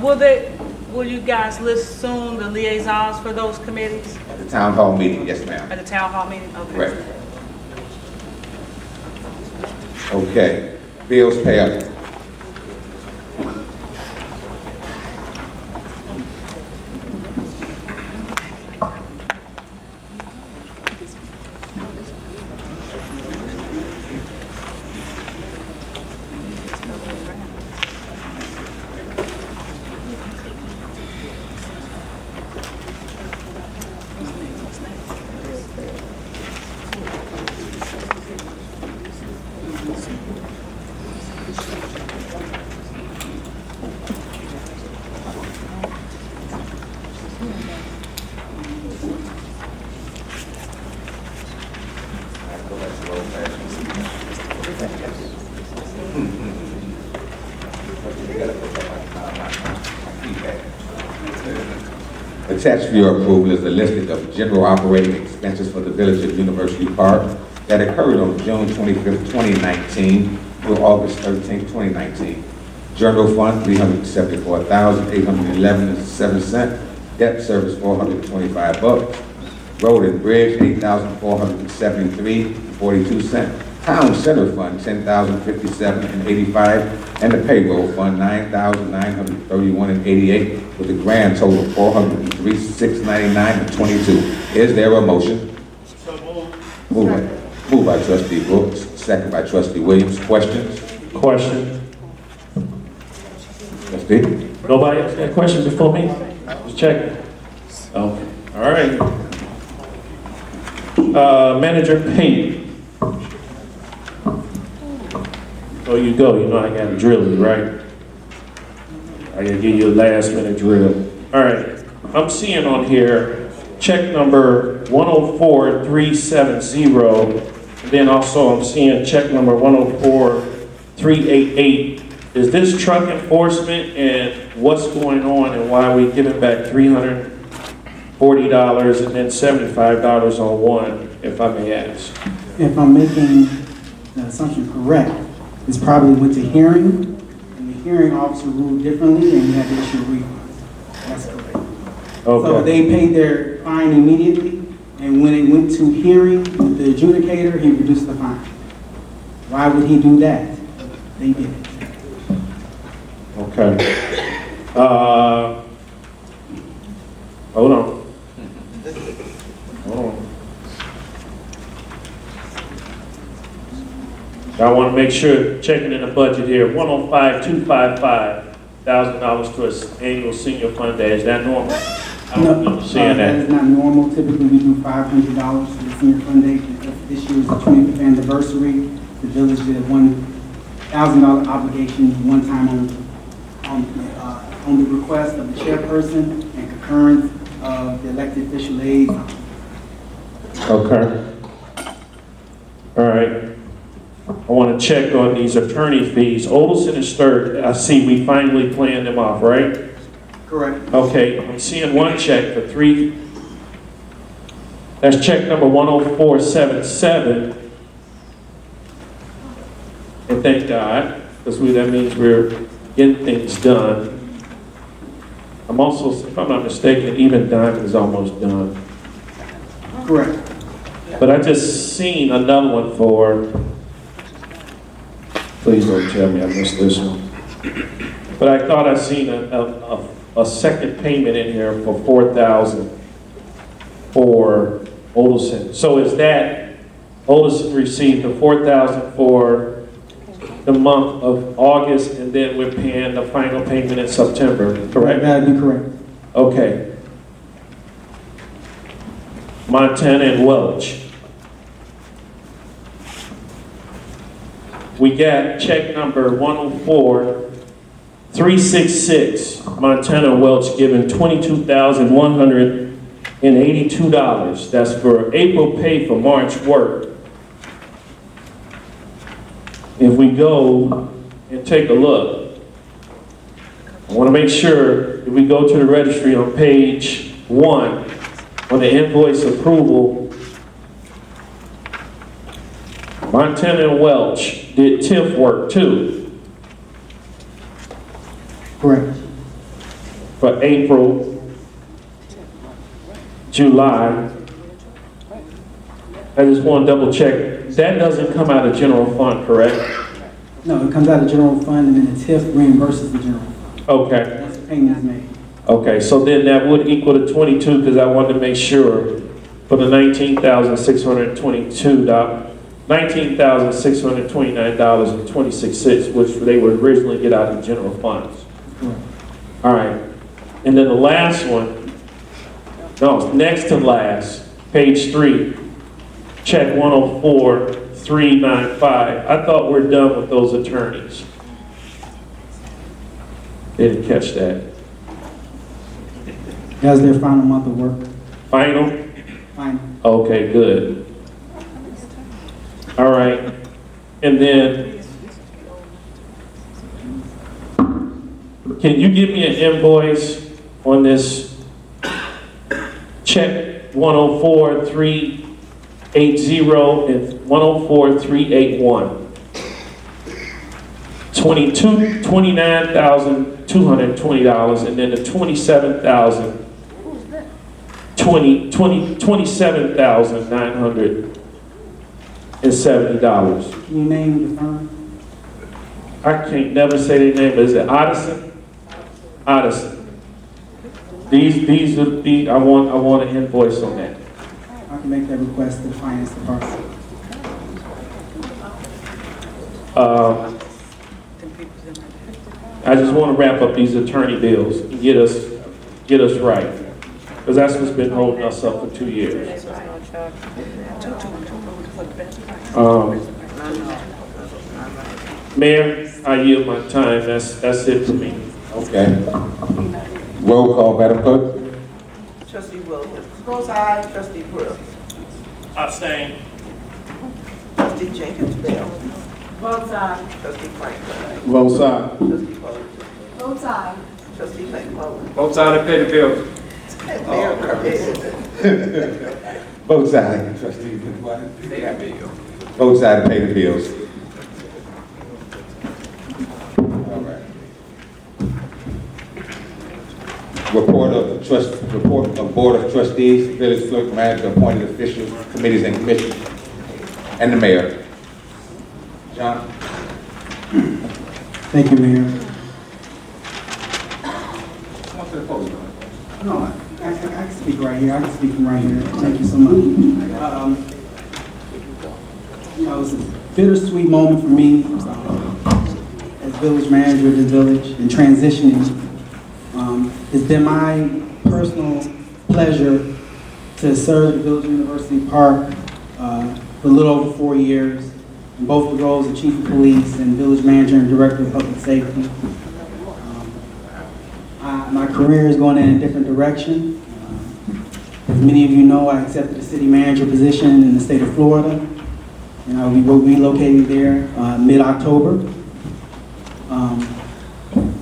ahead. Will you guys list soon the liaisons for those committees? At the town hall meeting, yes, ma'am. At the town hall meeting? Okay. Correct. Okay. Bills payable. Attached for your approval is a listing of general operating expenses for the Village of University Park that occurred on June 25th, 2019 through August 13th, 2019. General fund, $374,811.07. Debt service, $425. Road and bridge, $8,473.42. Town center fund, $10,057.85. And the payroll fund, $9,931.88, with a grand total of $403,699.22. Is there a motion? So moved. Moved by Trustee Brooks, second by Trustee Williams. Questions? Question? Trustee? Nobody else got a question before me? Just checking. Okay, all right. Manager Payne. Oh, you go. You know I got to drill you, right? I got to give you a last minute drill. All right. I'm seeing on here check number 104370. And then also I'm seeing check number 104388. Is this truck enforcement, and what's going on, and why are we giving back $340 and then $75 on one, if I may ask? If I'm making the assumption correct, this probably went to hearing, and the hearing officer ruled differently, and we had to issue a refund. That's correct. Okay. So they paid their fine immediately, and when it went to hearing with the adjudicator, he reduced the fine. Why would he do that? They did it. Okay. Hold on. Hold on. I want to make sure, checking in the budget here, 105,255, $1,000 to its annual senior fund day. Is that normal? I don't remember seeing That is not normal. Typically, we do $500 for the senior fund day. This year is the 20th anniversary. The village did a $1,000 obligation one time on the request of the chairperson and concurrence of the elected official liaison. Okay. All right. I want to check on these attorney fees. Olson and Sturt, I see we finally planned them off, right? Correct. Okay, I'm seeing one check for three. That's check number 10477. And thank God, because that means we're getting things done. I'm also, if I'm not mistaken, even Diamond is almost done. Correct. But I just seen another one for, please don't tell me I missed this one. But I thought I seen a second payment in here for $4,000 for Olson. So is that, Olson received the $4,000 for the month of August, and then we're paying the final payment in September, correct? That'd be correct. Okay. Montana and Welch. We got check number 104-366, Montana and Welch giving $22,182. That's for April pay for March work. If we go and take a look, I want to make sure if we go to the registry on page 1, on the invoice approval, Montana and Welch did TIF work too. Correct. For April, July. I just want to double check. That doesn't come out of general fund, correct? No, it comes out of general fund and then the TIF reimburses the general fund. Okay. Once the payment is made. Okay, so then that would equal to 22, because I wanted to make sure for the $19,629.26, which they would originally get out of general funds. Correct. All right, and then the last one, no, next to last, page 3, check 104-395. I thought we're done with those attorneys. Didn't catch that. That's their final month of work. Final? Final. Okay, good. All right, and then, can you give me an invoice on this check 104-380 and 104-381? $29,220, and then the $27,970. Can you name the firm? I can't never say their name, but is it Odyssey? Odyssey. These are the, I want an invoice on that. I can make that request to the finance department. I just want to wrap up these attorney bills and get us right. Because that's what's been holding us up for 2 years. Mayor, I yield my time. That's it for me. Okay. Roll call, Madam Clerk. Trustee Williams. Both aye. Trustee Brooks. Abstain. Trustee Jenkins Bell. Both sides. Trustee Franklin. Both sides. Trustee Foley. Both sides. Trustee McMullen. Both sides pay the bills. Mayor Kirby. Both sides, trustees, both sides pay the bills. All right. Report of Board of Trustees, Village Clerk, Manager, appointed officials, committees and commissions, and the mayor. John? Thank you, Mayor. Come on to the podium. No, I can speak right here. I can speak from right here. Thank you so much. I was bittersweet moment for me as village manager of the village and transitioning. It's been my personal pleasure to serve the Village University Park for a little over 4 years in both the roles of Chief of Police and Village Manager and Director of Public Safety. My career is going in a different direction. As many of you know, I accepted a city manager position in the state of Florida, and I'll be relocating there mid-October.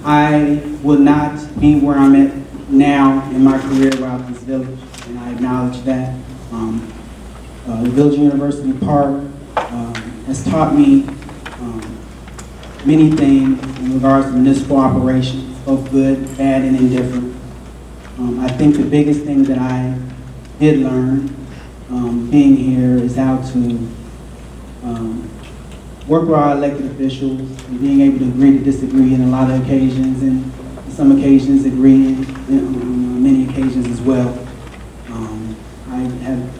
I will not be where I'm at now in my career without this village, and I acknowledge that. The Village University Park has taught me many things in regards to municipal operations, both good, bad, and indifferent. I think the biggest thing that I did learn being here is how to work with our elected officials and being able to agree to disagree in a lot of occasions, and on some occasions agreeing on many occasions as well.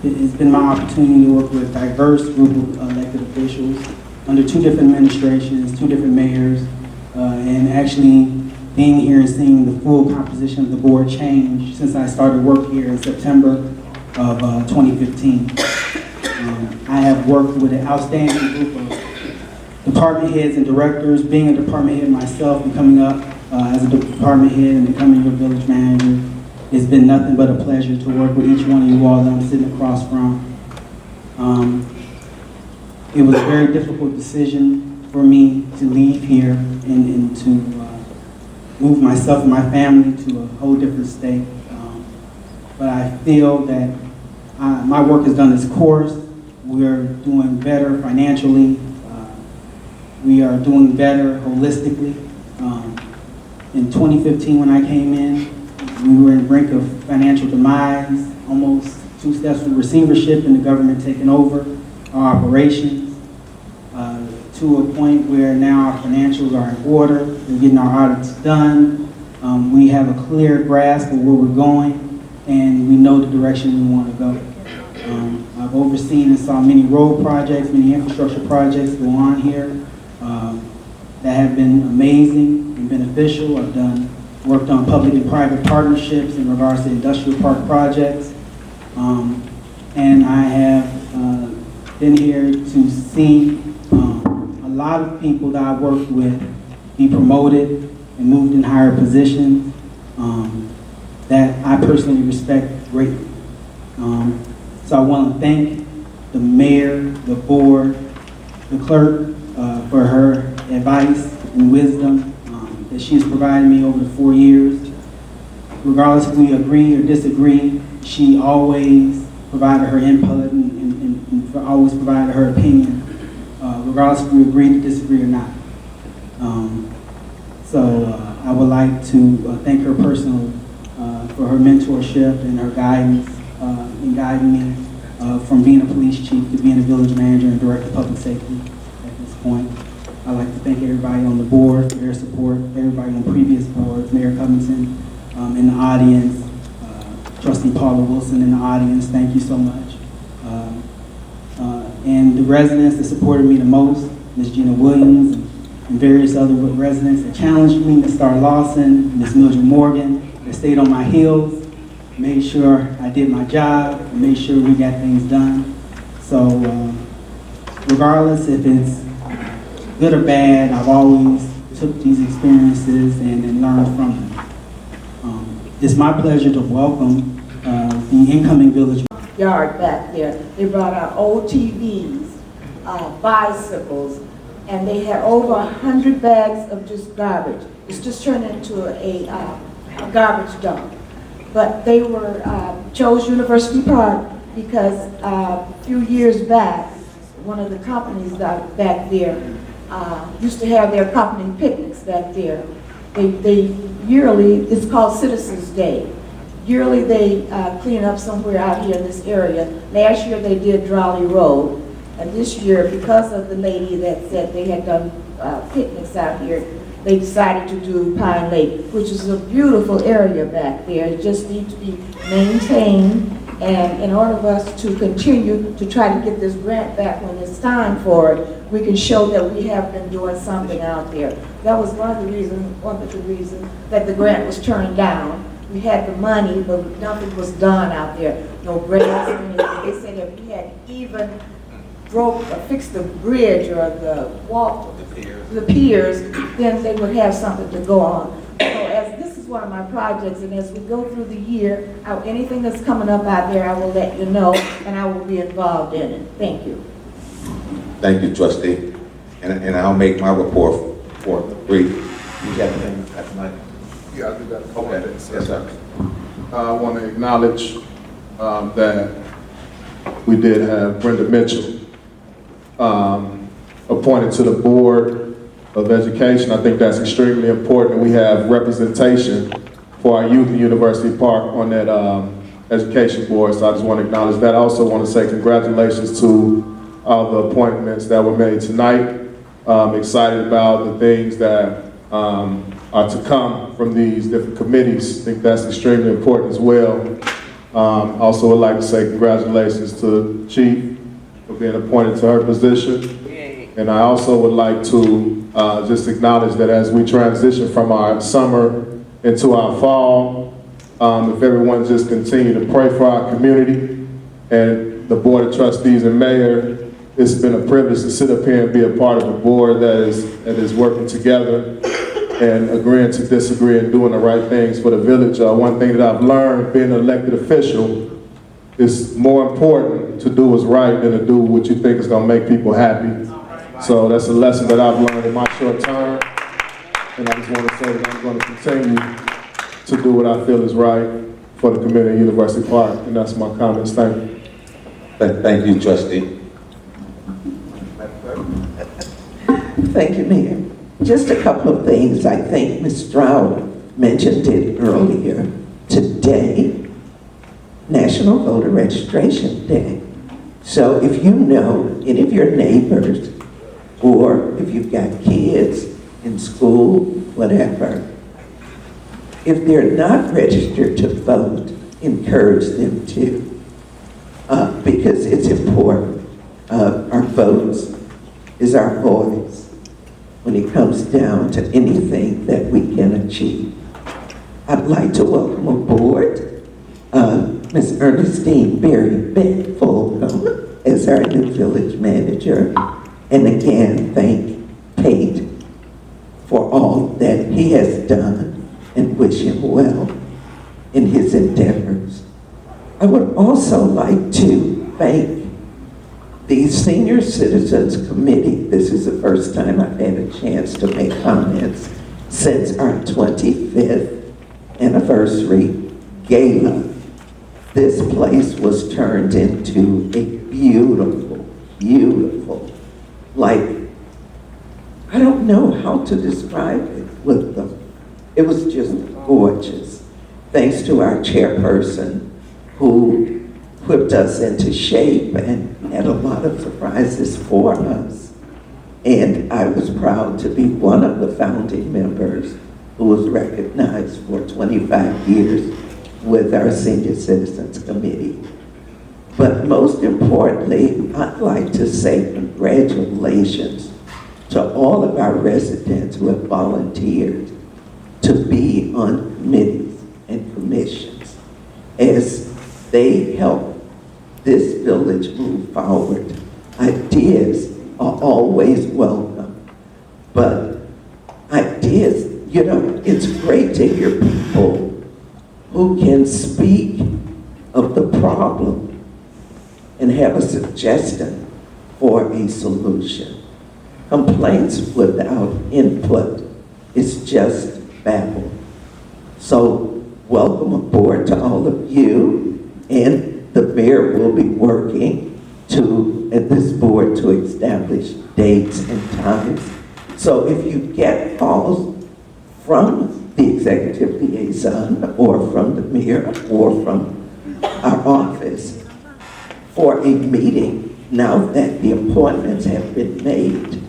It's been my opportunity to work with a diverse group of elected officials under 2 different administrations, 2 different mayors, and actually being here and seeing the full composition of the board change since I started work here in September of 2015. I have worked with an outstanding group of department heads and directors. Being a department head myself and coming up as a department head and becoming your village manager, it's been nothing but a pleasure to work with each one of you all that I'm sitting across from. It was a very difficult decision for me to leave here and to move myself and my family to a whole different state. But I feel that my work has done its course. We're doing better financially. We are doing better holistically. In 2015, when I came in, we were in the brink of financial demise, almost 2 steps from receivership and the government taking over our operations, to a point where now our financials are in order. We're getting our audits done. We have a clear grasp of where we're going, and we know the direction we want to go. I've overseen and saw many road projects, many infrastructure projects go on here that have been amazing and beneficial. I've worked on public and private partnerships in regards to industrial park projects. And I have been here to see a lot of people that I've worked with be promoted and moved in higher positions that I personally respect greatly. So I want to thank the mayor, the board, the clerk for her advice and wisdom that she's provided me over the 4 years. Regardless if we agree or disagree, she always provided her input and always provided her opinion, regardless if we agree to disagree or not. So I would like to thank her personally for her mentorship and her guidance in guiding me from being a police chief to being a village manager and director of public safety at this point. I'd like to thank everybody on the board for their support, everybody on previous boards, Mayor Covington in the audience, Trustee Paula Wilson in the audience, thank you so much. And the residents that supported me the most, Ms. Gina Williams and various other residents that challenged me, Ms. Star Lawson, Ms. Mildred Morgan, that stayed on my heels, made sure I did my job, and made sure we got things done. So regardless if it's good or bad, I've always took these experiences and learned from them. It's my pleasure to welcome the incoming village yard back there. They brought out old TVs, bicycles, and they had over 100 bags of just garbage. It's just turned into a garbage dump. But they were chose University Park because a few years back, one of the companies back there used to have their company picnics back there. They yearly, it's called Citizens Day. Yearly they clean up somewhere out here in this area. Last year they did Drawley Road. And this year, because of the lady that said they had done picnics out here, they decided to do Pine Lake, which is a beautiful area back there. It just needs to be maintained And in order for us to continue to try to get this grant back when it's time for it, we can show that we have been doing something out there. That was one of the reasons that the grant was turned down. We had the money, but nothing was done out there. No grass or anything. They said if we had even fixed the bridge or the walk, the piers, then they would have something to go on. So as this is one of my projects, and as we go through the year, anything that's coming up out there, I will let you know, and I will be involved in it. Thank you. Thank you, trustee. And I'll make my report for brief. You got anything tonight? Yeah, I do got a couple Okay. of things. Yes, sir. I want to acknowledge that we did have Brenda Mitchell appointed to the Board of Education. I think that's extremely important. We have representation for our youth in University Park on that education board, so I just want to acknowledge that. I also want to say congratulations to all the appointments that were made tonight. Excited about the things that are to come from these different committees. I think that's extremely important as well. Also would like to say congratulations to the Chief for being appointed to her position. And I also would like to just acknowledge that as we transition from our summer into our fall, if everyone just continue to pray for our community and the Board of Trustees and Mayor, it's been a privilege to sit up here and be a part of a board that is working together and agreeing to disagree and doing the right things for the village. One thing that I've learned being an elected official is more important to do what's right than to do what you think is going to make people happy. So that's a lesson that I've learned in my short term. And I just want to say that I'm going to continue to do what I feel is right for the community of University Park. And that's my comments. Thank you. Thank you, trustee. Thank you, Mayor. Just a couple of things. I think Ms. Stroud mentioned it earlier. Today, National Voter Registration Day. So if you know any of your neighbors, or if you've got kids in school, whatever, if they're not registered to vote, encourage them to, because it's important. Our votes is our voice when it comes down to anything that we can achieve. I'd like to welcome aboard Ms. Ernestine Berry Fulcom as our new village manager. And again, thank Pate for all that he has done and wish him well in his endeavors. I would also like to thank the Senior Citizens Committee. This is the first time I've had a chance to make comments since our 25th anniversary gala. This place was turned into a beautiful, beautiful, like, I don't know how to describe it with them. It was just gorgeous. Thanks to our chairperson who whipped us into shape and had a lot of surprises for us. And I was proud to be one of the founding members who was recognized for 25 years with our Senior Citizens Committee. But most importantly, I'd like to say congratulations to all of our residents who have volunteered to be on committees and commissions as they help this village move forward. Ideas are always welcome, but ideas, you know, it's great to hear people who can speak of the problem and have a suggestion for a solution. Complaints without input is just babble. So welcome aboard to all of you, and the mayor will be working at this board to establish dates and times. So if you get calls from the executive liaison or from the mayor or from our office for a meeting, now that the appointments have been made,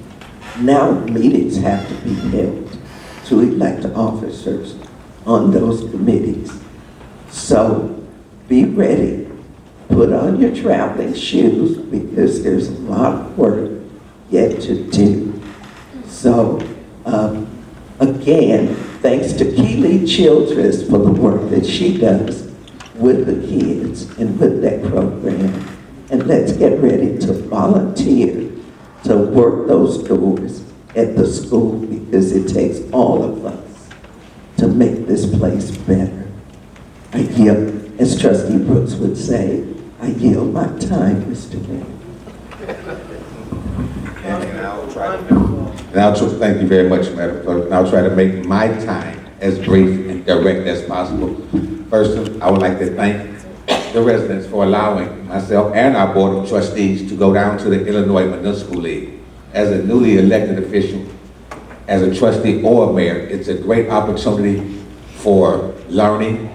now meetings have to be held to elect officers on those committees. So be ready put on your traveling shoes because there's a lot of work yet to do. So, again, thanks to Keely Childress for the work that she does with the kids and with that program. And let's get ready to volunteer to work those doors at the school because it takes all of us to make this place better. I yield, as Trustee Brooks would say, I yield my time, Mr. Mayor. Thank you very much, Madam Clerk, and I'll try to make my time as brief and direct as possible. First, I would like to thank the residents for allowing myself and our Board of Trustees to go down to the Illinois Municipal League. As a newly elected official, as a trustee or a mayor, it's a great opportunity for learning,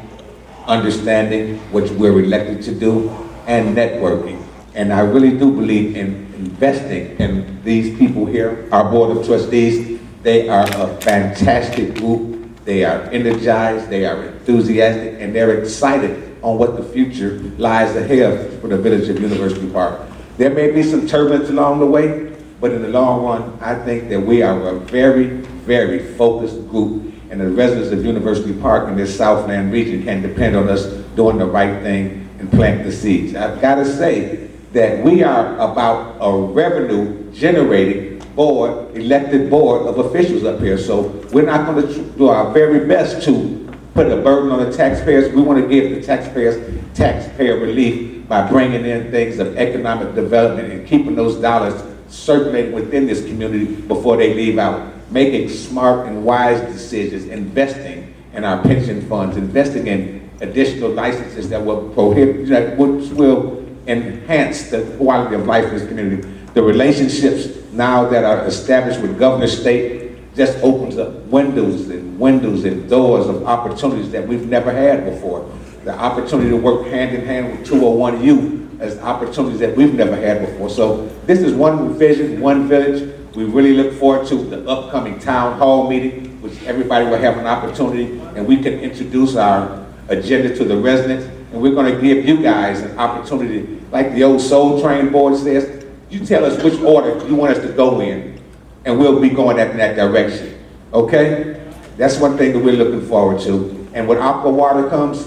understanding what we're elected to do, and networking. And I really do believe in investing in these people here. Our Board of Trustees, they are a fantastic group. They are energized, they are enthusiastic, and they're excited on what the future lies ahead for the village of University Park. There may be some turbulence along the way, but in the long run, I think that we are a very, very focused group, and the residents of University Park in this Southland region can depend on us doing the right thing and planting the seeds. I've got to say that we are about a revenue-generating board, elected board of officials up here, so we're not going to do our very best to put a burden on the taxpayers. We want to give the taxpayers taxpayer relief by bringing in things of economic development and keeping those dollars circulating within this community before they leave out. Making smart and wise decisions, investing in our pension funds, investing in additional licenses that will prohibit, which will enhance the quality of life in this community. The relationships now that are established with Governor State just opens up windows and doors of opportunities that we've never had before. The opportunity to work hand in hand with 201U as opportunities that we've never had before. So this is one vision, one village. We really look forward to the upcoming town hall meeting, which everybody will have an opportunity, and we can introduce our agenda to the residents, and we're going to give you guys an opportunity, like the old Soul Train board says, you tell us which order you want us to go in, and we'll be going in that direction, okay? That's one thing that we're looking forward to. And when Aqua Water comes,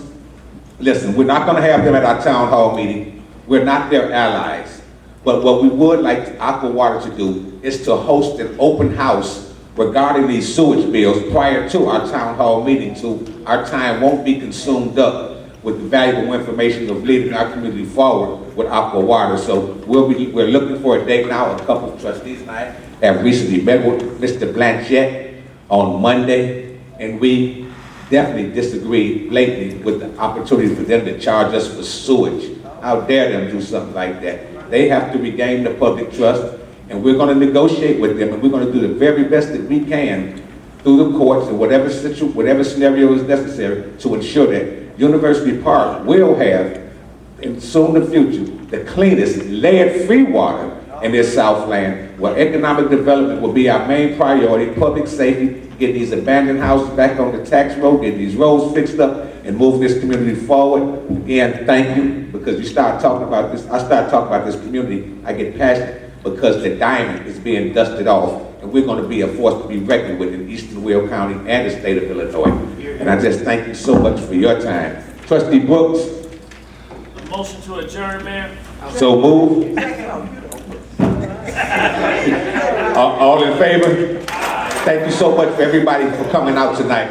listen, we're not going to have them at our town hall meeting. We're not their allies. But what we would like Aqua Water to do is to host an open house regarding these sewage bills prior to our town hall meeting, so our time won't be consumed up with the valuable information of leading our community forward with Aqua Water. So we're looking for a date now. A couple of trustees and I have recently met with Mr. Blanchett on Monday, and we definitely disagree blatantly with the opportunity for them to charge us for sewage. How dare them do something like that? They have to regain the public trust, and we're going to negotiate with them, and we're going to do the very best that we can through the courts and whatever scenario is necessary to ensure that University Park will have, in soon in the future, the cleanest lead-free water in this Southland, where economic development will be our main priority, public safety, get these abandoned houses back on the tax road, get these roads fixed up, and move this community forward. Again, thank you, because you start talking about this, I start talking about this community, I get passionate, because the diamond is being dusted off, and we're going to be a force to be reckoned with in Eastern Will County and the state of Illinois. And I just thank you so much for your time. Trustee Brooks. A motion to adjourn, Mayor. So move. All in favor? Thank you so much for everybody for coming out tonight.